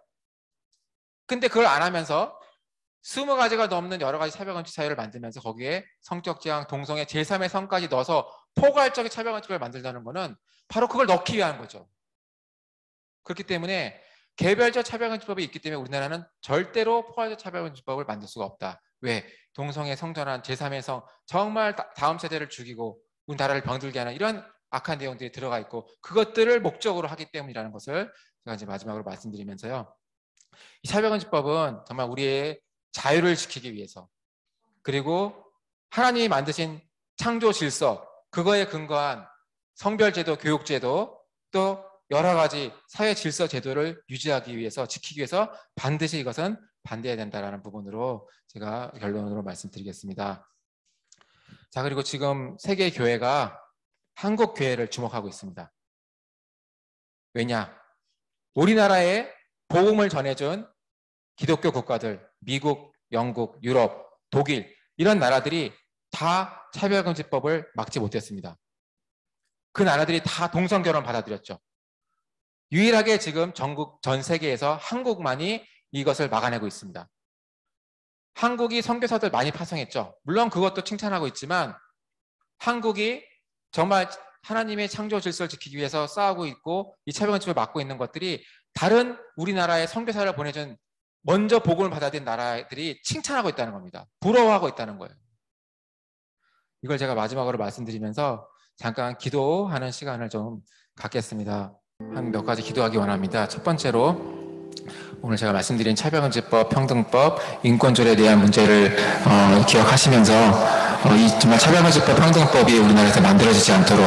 근데 그걸 안 하면서 20가지가 넘는 여러 가지 차별금지 사유를 만들면서 거기에 성적 지향, 동성애, 제3의 성까지 넣어서 포괄적인 차별금지법을 만들자는 거는 바로 그걸 넣기 위한 거죠. 그렇기 때문에 개별적 차별금지법이 있기 때문에 우리나라는 절대로 포괄적 차별금지법을 만들 수가 없다. 왜? 동성애, 성전환, 제3의 성 정말 다음 세대를 죽이고 우리나라를 병들게 하는 이런 악한 내용들이 들어가 있고 그것들을 목적으로 하기 때문이라는 것을 제가 이제 마지막으로 말씀드리면서요. 이 차별금지법은 정말 우리의 자유를 지키기 위해서 그리고 하나님이 만드신 창조 질서 그거에 근거한 성별제도, 교육제도 또 여러 가지 사회 질서 제도를 유지하기 위해서 지키기 위해서 반드시 이것은 반대해야 된다는 부분으로 제가 결론으로 말씀드리겠습니다. 자, 그리고 지금 세계 교회가 한국 교회를 주목하고 있습니다. 왜냐? 우리나라에 복음을 전해준 기독교 국가들, 미국, 영국, 유럽, 독일 이런 나라들이 다 차별금지법을 막지 못했습니다. 그 나라들이 다 동성결혼 받아들였죠. 유일하게 지금 전 세계에서 한국만이 이것을 막아내고 있습니다. 한국이 선교사들 많이 파송했죠. 물론 그것도 칭찬하고 있지만 한국이 정말 하나님의 창조 질서를 지키기 위해서 싸우고 있고 이 차별금지법을 막고 있는 것들이 다른 우리나라의 선교사를 보내준 먼저 복음을 받아들인 나라들이 칭찬하고 있다는 겁니다. 부러워하고 있다는 거예요. 이걸 제가 마지막으로 말씀드리면서 잠깐 기도하는 시간을 좀 갖겠습니다. 한 몇 가지 기도하기 원합니다. 첫 번째로 오늘 제가 말씀드린 차별금지법, 평등법, 인권조례에 대한 문제를 기억하시면서 이 정말 차별금지법, 평등법이 우리나라에서 만들어지지 않도록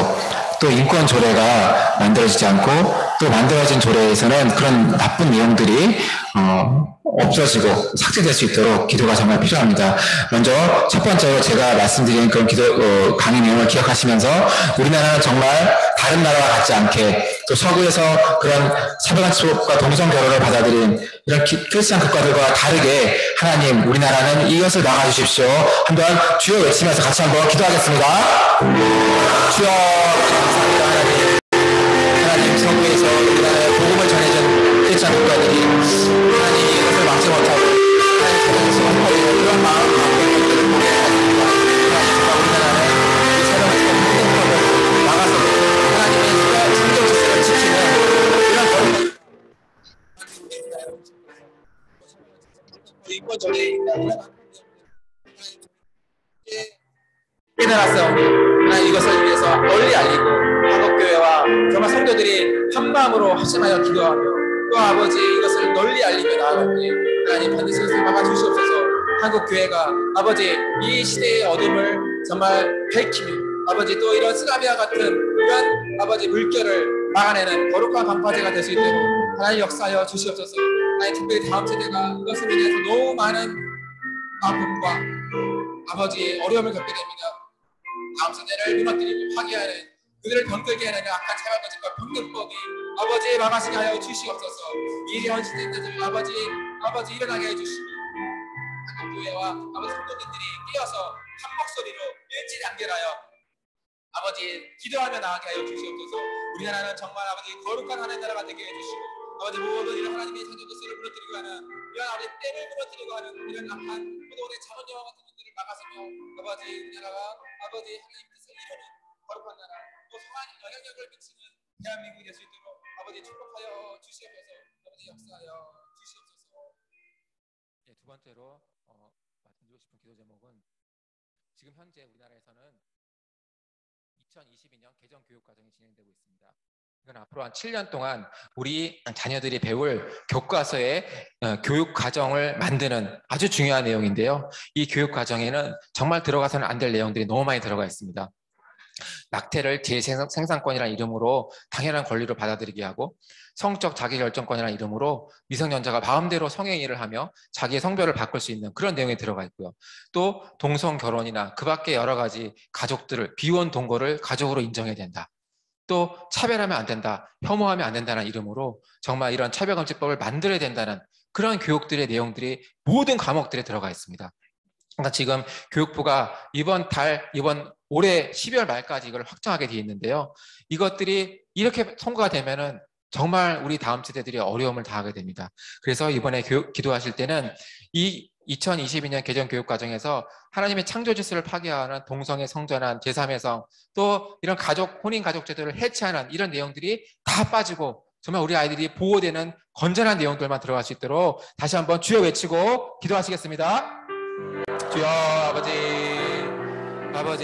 또 인권조례가 만들어지지 않고 또 만들어진 조례에서는 그런 나쁜 내용들이 없어지고 삭제될 수 있도록 기도가 정말 필요합니다. 먼저 첫 번째로 제가 말씀드린 그런 강의 내용을 기억하시면서 우리나라는 정말 다른 나라와 같지 않게 또 서구에서 그런 차별금지법과 동성결혼을 받아들인 이런 크리스찬 국가들과 다르게 하나님 우리나라는 이것을 막아주십시오. 한번 주여 외치면서 같이 한번 기도하겠습니다. 주여 감사합니다. 하나님 서구에서 우리나라에 복음을 전해준 크리스찬 국가들이 하나님이 이것을 막지 못하고 하나님 찾아주시고 그런 마음 가운데 것들을 보게 하십니다. 하나님 정말 우리나라는 이 차별금지법 평등법을 막아서 하나님의 성경 질서를 지키는 이런 인권조례에 깨달았사오니 하나님 이것을 위해서 널리 알리고 한국교회와 정말 성도들이 한마음으로 합심하여 기도하며 또 아버지 이것을 널리 알리며 나아가니 하나님 반드시 이것을 막아주시옵소서. 한국교회가 아버지 이 시대의 어둠을 정말 밝히며 아버지 또 이런 스가비아 같은 이런 아버지 물결을 막아내는 거룩한 방파제가 될 수 있도록 하나님 역사하여 주시옵소서. 하나님 특별히 다음 세대가 이것으로 인해서 너무 많은 아픔과 아버지 어려움을 겪게 됩니다. 다음 세대를 무너뜨리고 파괴하는 그들을 병들게 하는 악한 차별금지법 평등법이 아버지 막아서게 하여 주시옵소서. 이 현실들을 아버지 일어나게 해주시고 한국교회와 아버지 성도님들이 깨어서 한 목소리로 일치단결하여 아버지 기도하며 나아가게 하여 주시옵소서. 우리나라는 정말 아버지 거룩한 하나님 나라가 되게 해주시고 아버지 모든 이런 하나님의 자녀들을 무너뜨리고 하는 이런 아버지 때를 무너뜨리고 하는 이런 악한 무도원의 자본여와 같은 것들을 막아서며 아버지 우리나라가 아버지 하나님 뜻을 이루는 거룩한 나라 또 성한 영향력을 미치는 대한민국이 될 수 있도록 아버지 축복하여 주시옵소서. 아버지 역사하여 주시옵소서. 예, 두 번째로 말씀드리고 싶은 기도 제목은 지금 현재 우리나라에서는 2022년 개정 교육 과정이 진행되고 있습니다. 이건 앞으로 한 7년 동안 우리 자녀들이 배울 교과서의 교육 과정을 만드는 아주 중요한 내용인데요. 이 교육 과정에는 정말 들어가서는 안 될 내용들이 너무 많이 들어가 있습니다. 낙태를 재생산권이라는 이름으로 당연한 권리로 받아들이게 하고 성적 자기결정권이라는 이름으로 미성년자가 마음대로 성행위를 하며 자기의 성별을 바꿀 수 있는 그런 내용이 들어가 있고요. 또 동성결혼이나 그 밖에 여러 가지 가족들을 비혼 동거를 가족으로 인정해야 된다. 또 차별하면 안 된다, 혐오하면 안 된다는 이름으로 정말 이런 차별금지법을 만들어야 된다는 그런 교육들의 내용들이 모든 과목들에 들어가 있습니다. 그러니까 지금 교육부가 이번 올해 12월 말까지 이걸 확정하게 돼 있는데요. 이것들이 이렇게 통과가 되면은 정말 우리 다음 세대들이 어려움을 당하게 됩니다. 그래서 이번에 기도하실 때는 이 2022년 개정 교육 과정에서 하나님의 창조 질서를 파괴하는 동성애 성전환, 제3의 성, 또 이런 혼인 가족 제도를 해체하는 이런 내용들이 다 빠지고 정말 우리 아이들이 보호되는 건전한 내용들만 들어갈 수 있도록 다시 한번 주여 외치고 기도하시겠습니다. 주여 아버지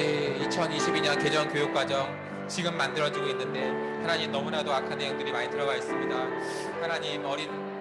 2022년 개정 교육과정 지금 만들어지고 있는데 하나님 너무나도 악한 내용들이 많이 들어가 있습니다. 하나님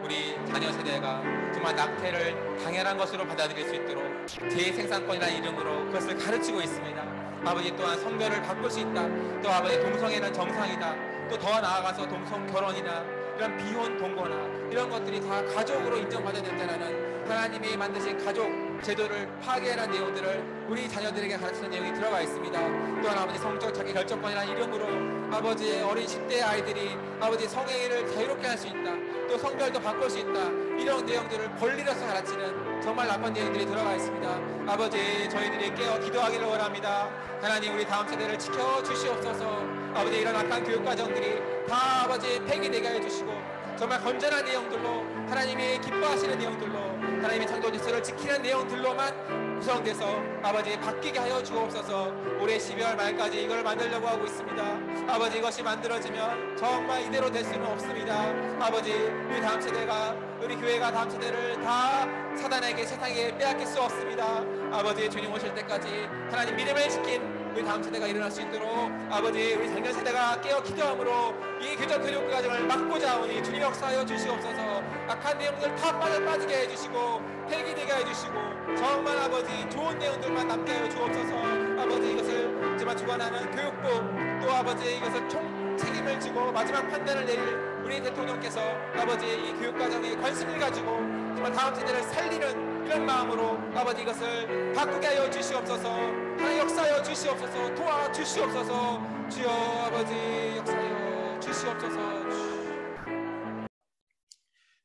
우리 자녀 세대가 정말 낙태를 당연한 것으로 받아들일 수 있도록 재생산권이라는 이름으로 그것을 가르치고 있습니다. 아버지 또한 성별을 바꿀 수 있다. 또 아버지 동성애는 정상이다. 또 더 나아가서 동성 결혼이나 이런 비혼 동거나 이런 것들이 다 가족으로 인정받아야 된다는 하나님이 만드신 가족 제도를 파괴하는 내용들을 우리 자녀들에게 가르치는 내용이 들어가 있습니다. 또한 아버지 성적 자기 결정권이라는 이름으로 아버지의 어린 10대 아이들이 아버지 성행위를 자유롭게 할 수 있다. 또 성별도 바꿀 수 있다. 이런 내용들을 권리로서 가르치는 정말 나쁜 내용들이 들어가 있습니다. 아버지 저희들이 깨어 기도하기를 원합니다. 하나님 우리 다음 세대를 지켜 주시옵소서. 아버지 이런 악한 교육 과정들이 다 아버지 폐기되게 해주시고 정말 건전한 내용들로 하나님이 기뻐하시는 내용들로 하나님의 창조 질서를 지키는 내용들로만 구성돼서 아버지 바뀌게 하여 주옵소서. 올해 12월 말까지 이걸 만들려고 하고 있습니다. 아버지 이것이 만들어지면 정말 이대로 될 수는 없습니다. 아버지 우리 다음 세대가 우리 교회가 다음 세대를 다 사단에게 세상에게 빼앗길 수 없습니다. 아버지 주님 오실 때까지 하나님 믿음을 지킨 우리 다음 세대가 일어날 수 있도록 아버지 우리 작년 세대가 깨어 기도함으로 이 교정 교육 과정을 막고자 하오니 주님 역사하여 주시옵소서. 악한 내용들 다 빠지게 해주시고 폐기되게 해주시고 정말 아버지 좋은 내용들만 남게 하여 주옵소서. 아버지 이것을 정말 주관하는 교육부 또 아버지 이것을 총 책임을 지고 마지막 판단을 내릴 우리 대통령께서 아버지 이 교육 과정에 관심을 가지고 정말 다음 세대를 살리는 이런 마음으로 아버지 이것을 바꾸게 하여 주시옵소서. 하나님 역사하여 주시옵소서. 도와주시옵소서. 주여 아버지 역사하여 주시옵소서.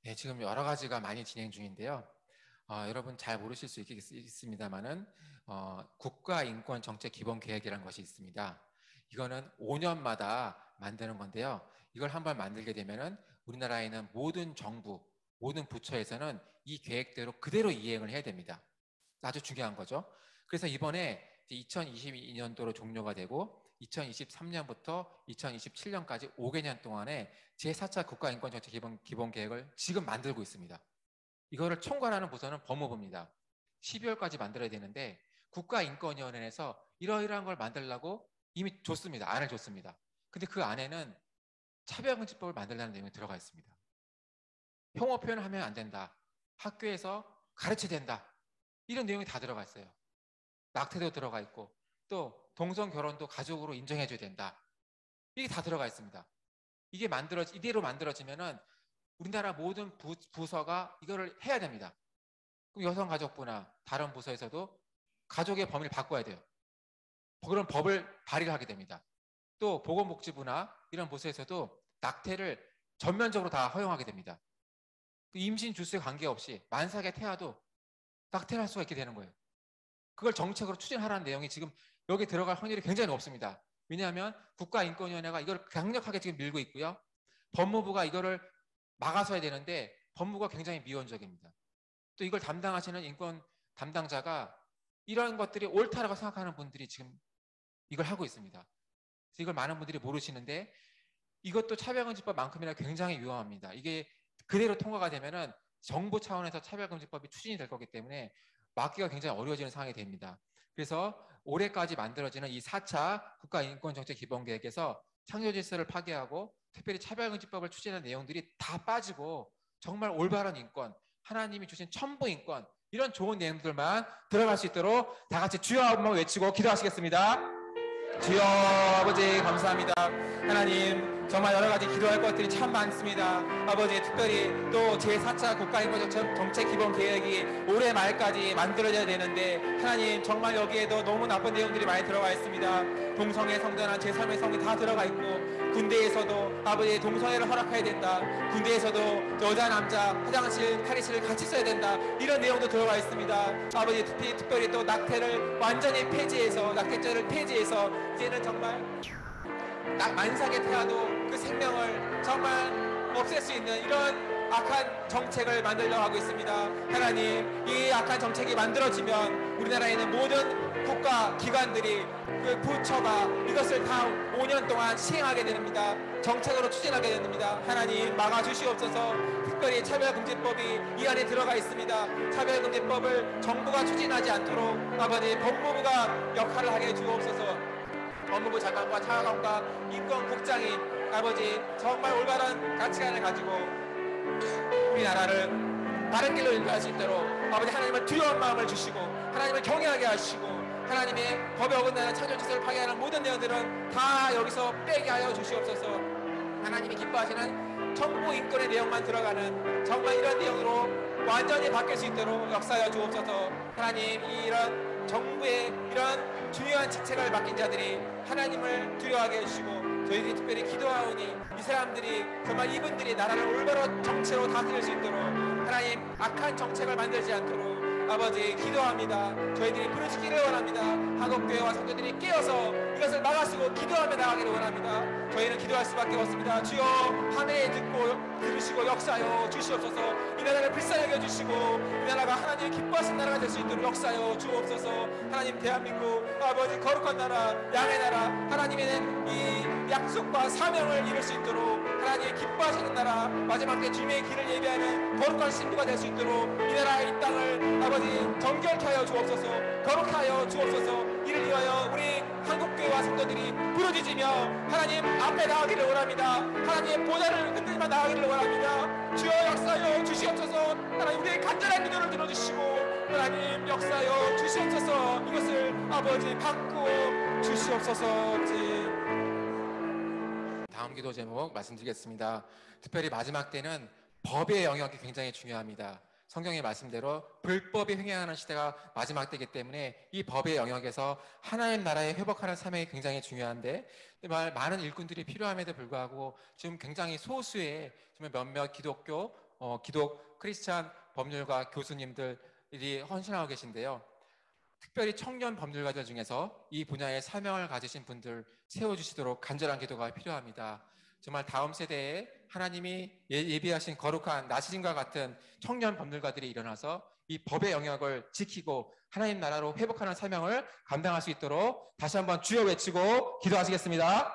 네, 지금 여러 가지가 많이 진행 중인데요. 여러분 잘 모르실 수 있습니다만은 국가인권정책기본계획이라는 것이 있습니다. 이거는 5년마다 만드는 건데요. 이걸 한번 만들게 되면은 우리나라에 있는 모든 정부, 모든 부처에서는 이 계획대로 그대로 이행을 해야 됩니다. 아주 중요한 거죠. 그래서 이번에 2022년도로 종료가 되고 2023년부터 2027년까지 5개년 동안에 제4차 국가인권정책기본계획을 지금 만들고 있습니다. 이거를 총괄하는 부서는 법무부입니다. 12월까지 만들어야 되는데 국가인권위원회에서 이러이러한 걸 만들려고 이미 줬습니다. 안을 줬습니다. 근데 그 안에는 차별금지법을 만들라는 내용이 들어가 있습니다. 혐오 표현하면 안 된다. 학교에서 가르쳐야 된다. 이런 내용이 다 들어가 있어요. 낙태도 들어가 있고 또 동성결혼도 가족으로 인정해줘야 된다. 이게 다 들어가 있습니다. 이게 이대로 만들어지면은 우리나라 모든 부서가 이거를 해야 됩니다. 그럼 여성가족부나 다른 부서에서도 가족의 범위를 바꿔야 돼요. 그런 법을 발의를 하게 됩니다. 또 보건복지부나 이런 부서에서도 낙태를 전면적으로 다 허용하게 됩니다. 임신 주수에 관계없이 만삭의 태아도 낙태를 할 수가 있게 되는 거예요. 그걸 정책으로 추진하라는 내용이 지금 여기 들어갈 확률이 굉장히 높습니다. 왜냐하면 국가인권위원회가 이걸 강력하게 지금 밀고 있고요. 법무부가 이거를 막아서야 되는데 법무부가 굉장히 미온적입니다. 또 이걸 담당하시는 인권 담당자가 이런 것들이 옳다라고 생각하는 분들이 지금 이걸 하고 있습니다. 그래서 이걸 많은 분들이 모르시는데 이것도 차별금지법만큼이나 굉장히 위험합니다. 이게 그대로 통과가 되면은 정부 차원에서 차별금지법이 추진이 될 거기 때문에 막기가 굉장히 어려워지는 상황이 됩니다. 그래서 올해까지 만들어지는 이 4차 국가인권정책기본계획에서 창조질서를 파괴하고 특별히 차별금지법을 추진하는 내용들이 다 빠지고 정말 올바른 인권, 하나님이 주신 천부인권 이런 좋은 내용들만 들어갈 수 있도록 다 같이 주여 한번 외치고 기도하시겠습니다. 주여 아버지 감사합니다. 하나님 정말 여러 가지 기도할 것들이 참 많습니다. 아버지 특별히 또 제4차 국가인권정책기본계획이 올해 말까지 만들어져야 되는데 하나님 정말 여기에도 너무 나쁜 내용들이 많이 들어가 있습니다. 동성애 성전환 제3의 성이 다 들어가 있고 군대에서도 아버지 동성애를 허락해야 된다. 군대에서도 여자 남자 화장실 탈의실을 같이 써야 된다. 이런 내용도 들어가 있습니다. 아버지 특별히 또 낙태를 완전히 폐지해서 낙태죄를 폐지해서 이제는 정말 만삭에 태아도 그 생명을 정말 없앨 수 있는 이런 악한 정책을 만들려고 하고 있습니다. 하나님 이 악한 정책이 만들어지면 우리나라에 있는 모든 국가 기관들이 그 부처가 이것을 다 5년 동안 시행하게 됩니다. 정책으로 추진하게 됩니다. 하나님 막아주시옵소서. 특별히 차별금지법이 이 안에 들어가 있습니다. 차별금지법을 정부가 추진하지 않도록 아버지 법무부가 역할을 하게 해주옵소서. 법무부 장관과 차관과 인권국장이 아버지 정말 올바른 가치관을 가지고 우리나라를 바른 길로 인도할 수 있도록 아버지 하나님을 두려운 마음을 주시고 하나님을 경외하게 하시고 하나님의 법에 어긋나는 창조질서를 파괴하는 모든 내용들은 다 여기서 빼게 하여 주시옵소서. 하나님이 기뻐하시는 정부 인권의 내용만 들어가는 정말 이런 내용으로 완전히 바뀔 수 있도록 역사하여 주옵소서. 하나님 이런 정부의 이런 중요한 직책을 맡긴 자들이 하나님을 두려워하게 해주시고 저희들이 특별히 기도하오니 이 사람들이 정말 이분들이 나라를 올바른 정체로 다스릴 수 있도록 하나님 악한 정책을 만들지 않도록 아버지 기도합니다. 저희들이 부르짖기를 원합니다. 한국교회와 성도들이 깨어서 이것을 막아쓰고 기도하며 나가기를 원합니다. 저희는 기도할 수밖에 없습니다. 주여 하늘에 듣고 들으시고 역사하여 주시옵소서. 이 나라를 불쌍히 여겨주시고 이 나라가 하나님이 기뻐하신 나라가 될 수 있도록 역사하여 주옵소서. 하나님 대한민국 아버지 거룩한 나라 양의 나라 하나님의 이 약속과 사명을 이룰 수 있도록 하나님의 기뻐하시는 나라 마지막 때 주님의 길을 예비하는 거룩한 신부가 될 수 있도록 이 나라 이 땅을 아버지 정결케 하여 주옵소서. 거룩하게 하여 주옵소서. 이를 위하여 우리 한국교회와 성도들이 부르짖으며 하나님 앞에 나가기를 원합니다. 하나님의 보좌를 흔들며 나가기를 원합니다. 주여 역사하여 주시옵소서. 하나님 우리의 간절한 기도를 들어주시고 하나님 역사하여 주시옵소서. 이것을 아버지 받고 주시옵소서. 다음 기도 제목 말씀드리겠습니다. 특별히 마지막 때는 법의 영역이 굉장히 중요합니다. 성경의 말씀대로 불법이 횡행하는 시대가 마지막 때이기 때문에 이 법의 영역에서 하나님 나라의 회복하는 사명이 굉장히 중요한데 많은 일꾼들이 필요함에도 불구하고 지금 굉장히 소수의 몇몇 기독 크리스찬 법률가 교수님들이 헌신하고 계신데요. 특별히 청년 법률가들 중에서 이 분야의 사명을 가지신 분들 세워주시도록 간절한 기도가 필요합니다. 정말 다음 세대에 하나님이 예비하신 거룩한 나시린과 같은 청년 법률가들이 일어나서 이 법의 영역을 지키고 하나님 나라로 회복하는 사명을 감당할 수 있도록 다시 한번 주여 외치고 기도하시겠습니다.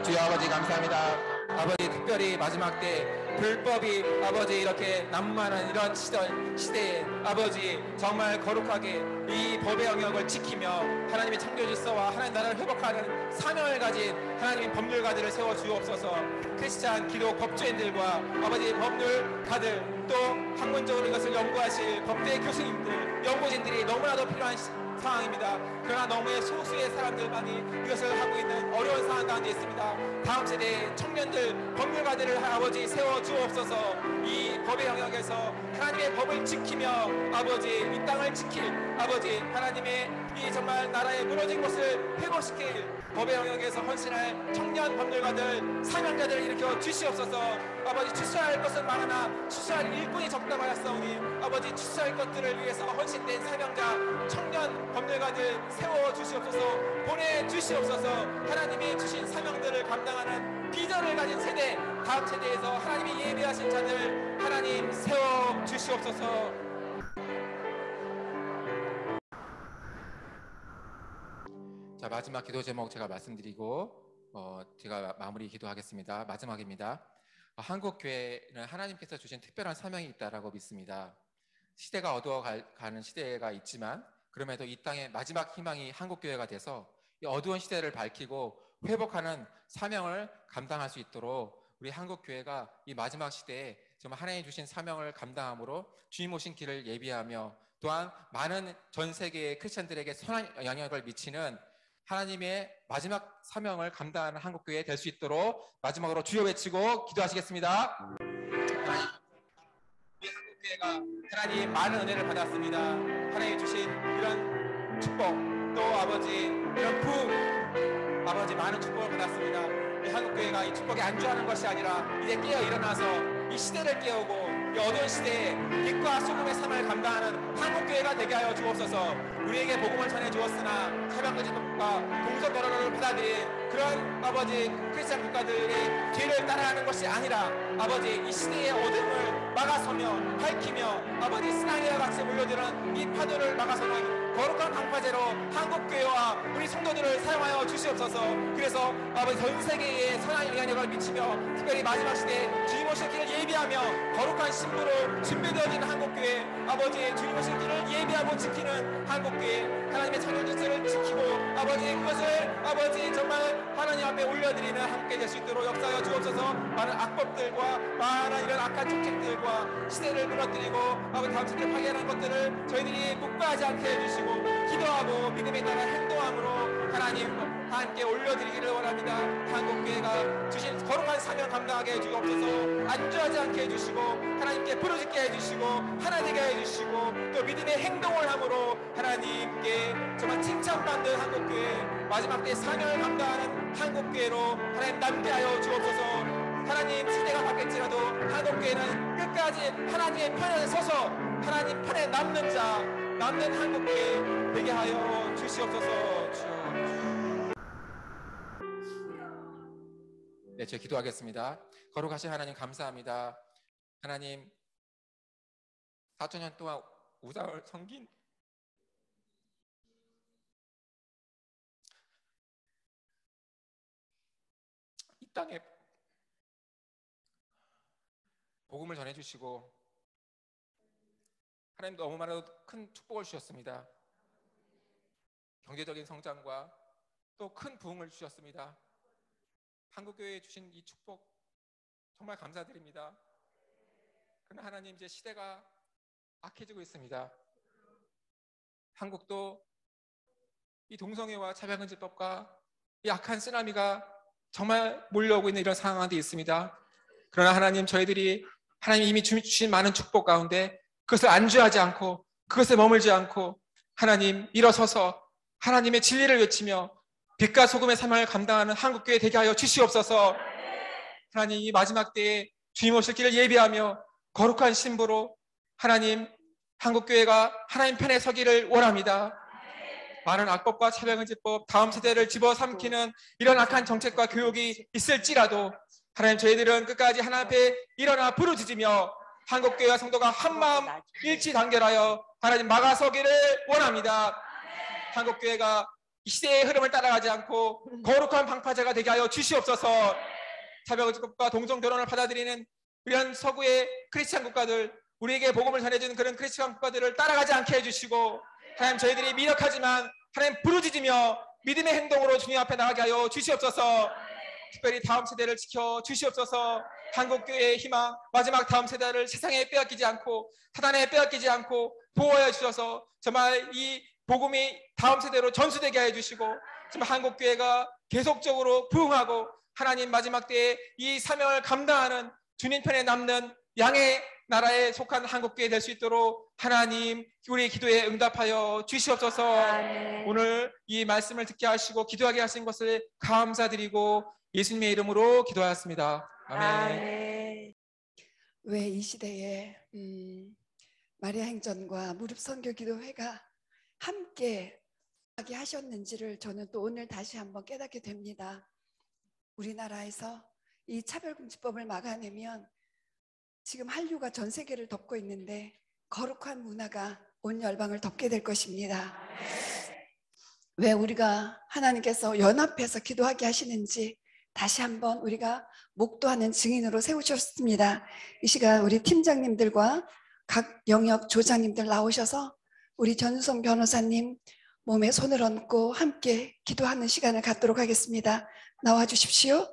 주여 아버지 감사합니다. 아버지 특별히 마지막 때 불법이 아버지 이렇게 난무하는 이런 시대에 아버지 정말 거룩하게 이 법의 영역을 지키며 하나님의 창조질서와 하나님 나라를 회복하는 사명을 가진 하나님의 법률가들을 세워 주옵소서. 크리스찬 기독 법조인들과 아버지 법률가들 또 학문적으로 이것을 연구하실 법대 교수님들 연구진들이 너무나도 필요한 상황입니다. 그러나 너무의 소수의 사람들만이 이것을 하고 있는 어려운 상황 가운데 있습니다. 다음 세대의 청년들 법률가들을 아버지 세워 주옵소서. 이 법의 영역에서 하나님의 법을 지키며 아버지 이 땅을 지킬 아버지 하나님의 이 정말 나라의 무너진 것을 회복시킬 법의 영역에서 헌신할 청년 법률가들 사명자들을 일으켜 주시옵소서. 아버지 추수할 것은 많으나 추수할 일꾼이 적다고 하였사오니 아버지 아버지 추수할 것들을 위해서 헌신된 사명자 청년 법률가들 세워주시옵소서, 보내주시옵소서. 하나님이 주신 사명들을 감당하는 비전을 가진 세대, 다음 세대에서 하나님이 예비하신 자들 하나님 세워주시옵소서. 자, 마지막 기도 제목 제가 말씀드리고 제가 마무리 기도하겠습니다. 마지막입니다. 한국 교회는 하나님께서 주신 특별한 사명이 있다라고 믿습니다. 시대가 어두워가는 시대가 있지만 그럼에도 이 땅의 마지막 희망이 한국 교회가 돼서 이 어두운 시대를 밝히고 회복하는 사명을 감당할 수 있도록 우리 한국 교회가 이 마지막 시대에 정말 하나님이 주신 사명을 감당함으로 주님 오신 길을 예비하며 또한 많은 전 세계의 크리스천들에게 선한 영향력을 미치는 하나님의 마지막 사명을 감당하는 한국교회 될 수 있도록 마지막으로 주여 외치고 기도하시겠습니다. 우리 한국교회가 하나님 많은 은혜를 받았습니다. 하나님 주신 이런 축복, 또 아버지 이런 부흥, 아버지 많은 축복을 받았습니다. 우리 한국교회가 이 축복에 안주하는 것이 아니라 이제 깨어 일어나서 이 시대를 깨우고 이 어두운 시대에 빛과 소금의 삶을 감당하는 한국교회가 되게 하여 주옵소서. 우리에게 복음을 전해 주었으나 사명자들과 동서 결혼을 받아들인 그런 아버지 크리스찬 국가들의 뒤를 따라가는 것이 아니라 아버지 이 시대의 어둠을 막아서며 밝히며 아버지 쓰나미와 같이 몰려드는 이 파도를 막아서는 거룩한 방파제로 한국교회와 우리 성도들을 사용하여 주시옵소서. 그래서 아버지 전 세계에 선한 영향력을 미치며 특별히 마지막 시대에 주님 오실 길을 예비하며 거룩한 신부로 준비되어진 한국교회, 아버지 주님 오실 길을 예비하고 지키는 한국교회, 하나님의 창조 질서를 지키고 아버지 그것을 아버지 정말 하나님 앞에 올려드리는 함께 될 수 있도록 역사하여 주옵소서. 많은 악법들과 많은 이런 악한 정책들과 시대를 무너뜨리고 아버지 다음 세대를 파괴하는 것들을 저희들이 묵과하지 않게 해주시고 기도하고 믿음에 따라 행동함으로 하나님 함께 올려드리기를 원합니다. 한국교회가 주신 거룩한 사명 감당하게 해주옵소서. 안주하지 않게 해주시고 하나님께 부르짖게 해주시고 하나 되게 해주시고 또 믿음의 행동을 함으로 하나님께 정말 칭찬받는 한국교회, 마지막 때 사명을 감당하는 한국교회로 하나님 남게 하여 주옵소서. 하나님 시대가 바뀌었지라도 한국교회는 끝까지 하나님의 편에 서서 하나님 편에 남는 자, 남는 한국교회 되게 하여 주시옵소서. 주여. 네, 제가 기도하겠습니다. 거룩하신 하나님 감사합니다. 하나님 4,000년 동안 우상을 섬긴 이 땅에 복음을 전해주시고 하나님 너무나도 큰 축복을 주셨습니다. 경제적인 성장과 또 큰 부흥을 주셨습니다. 한국교회에 주신 이 축복 정말 감사드립니다. 그러나 하나님 이제 시대가 악해지고 있습니다. 한국도 이 동성애와 차별금지법과 이 악한 쓰나미가 정말 몰려오고 있는 이런 상황 가운데 있습니다. 그러나 하나님 저희들이 하나님 이미 주신 많은 축복 가운데 그것을 안주하지 않고 그것에 머물지 않고 하나님 일어서서 하나님의 진리를 외치며 빛과 소금의 삶을 감당하는 한국교회 되게 하여 주시옵소서. 하나님 이 마지막 때에 주님 오실 길을 예비하며 거룩한 신부로 하나님 한국교회가 하나님 편에 서기를 원합니다. 많은 악법과 차별금지법, 다음 세대를 집어삼키는 이런 악한 정책과 교육이 있을지라도 하나님 저희들은 끝까지 하나님 앞에 일어나 부르짖으며 한국교회와 성도가 한마음 일치 단결하여 하나님 막아서기를 원합니다. 한국교회가 이 시대의 흐름을 따라가지 않고 거룩한 방파제가 되게 하여 주시옵소서. 차별금지법과 동성결혼을 받아들이는 이런 서구의 크리스찬 국가들, 우리에게 복음을 전해주는 그런 크리스찬 국가들을 따라가지 않게 해주시고 하나님 저희들이 미력하지만 하나님 부르짖으며 믿음의 행동으로 주님 앞에 나가게 하여 주시옵소서. 특별히 다음 세대를 지켜 주시옵소서. 한국교회의 희망, 마지막 다음 세대를 세상에 빼앗기지 않고 사단에 빼앗기지 않고 보호해 주셔서 정말 이 복음이 다음 세대로 전수되게 해주시고 정말 한국교회가 계속적으로 부흥하고 하나님 마지막 때에 이 사명을 감당하는 주님 편에 남는 양의 나라에 속한 한국교회 될 수 있도록 하나님 우리의 기도에 응답하여 주시옵소서. 오늘 이 말씀을 듣게 하시고 기도하게 하신 것을 감사드리고 예수님의 이름으로 기도하였습니다. 아멘. 왜 이 시대에 마리아 행전과 무릎 선교 기도회가 함께 하게 하셨는지를 저는 또 오늘 다시 한번 깨닫게 됩니다. 우리나라에서 이 차별금지법을 막아내면 지금 한류가 전 세계를 덮고 있는데 거룩한 문화가 온 열방을 덮게 될 것입니다. 왜 우리가 하나님께서 연합해서 기도하게 하시는지 다시 한번 우리가 목도하는 증인으로 세우셨습니다. 이 시간 우리 팀장님들과 각 영역 조장님들 나오셔서 우리 전유성 변호사님 몸에 손을 얹고 함께 기도하는 시간을 갖도록 하겠습니다. 나와 주십시오.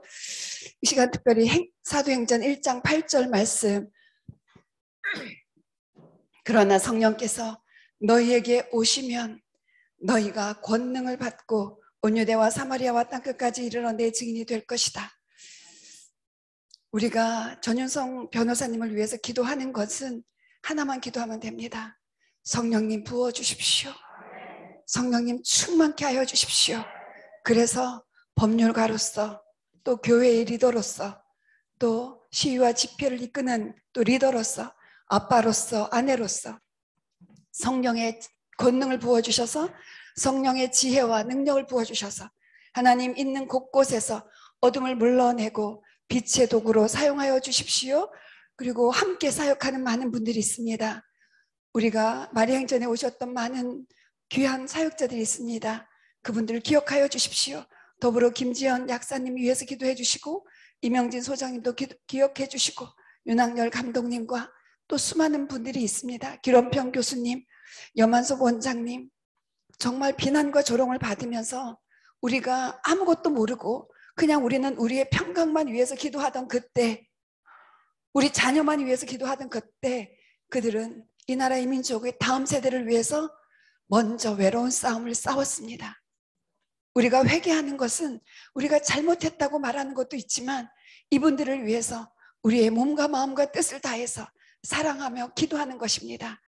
이 시간 특별히 사도행전 1장 8절 말씀. 그러나 성령께서 너희에게 오시면 너희가 권능을 받고 온 유대와 사마리아와 땅끝까지 이르러 내 증인이 될 것이다. 우리가 전윤성 변호사님을 위해서 기도하는 것은 하나만 기도하면 됩니다. 성령님 부어주십시오. 성령님 충만케 하여 주십시오. 그래서 법률가로서 또 교회의 리더로서 또 시위와 집회를 이끄는 또 리더로서 아빠로서 아내로서 성령의 권능을 부어주셔서 성령의 지혜와 능력을 부어주셔서 하나님 있는 곳곳에서 어둠을 물러내고 빛의 도구로 사용하여 주십시오. 그리고 함께 사역하는 많은 분들이 있습니다. 우리가 마리아행전에 오셨던 많은 귀한 사역자들이 있습니다. 그분들을 기억하여 주십시오. 더불어 김지연 약사님 위해서 기도해 주시고 이명진 소장님도 기억해 주시고 윤학열 감독님과 또 수많은 분들이 있습니다. 기런평 교수님, 여만섭 원장님, 정말 비난과 조롱을 받으면서 우리가 아무것도 모르고 그냥 우리는 우리의 평강만 위해서 기도하던 그때, 우리 자녀만 위해서 기도하던 그때 그들은 이 나라 이 민족의 다음 세대를 위해서 먼저 외로운 싸움을 싸웠습니다. 우리가 회개하는 것은 우리가 잘못했다고 말하는 것도 있지만 이분들을 위해서 우리의 몸과 마음과 뜻을 다해서 사랑하며 기도하는 것입니다.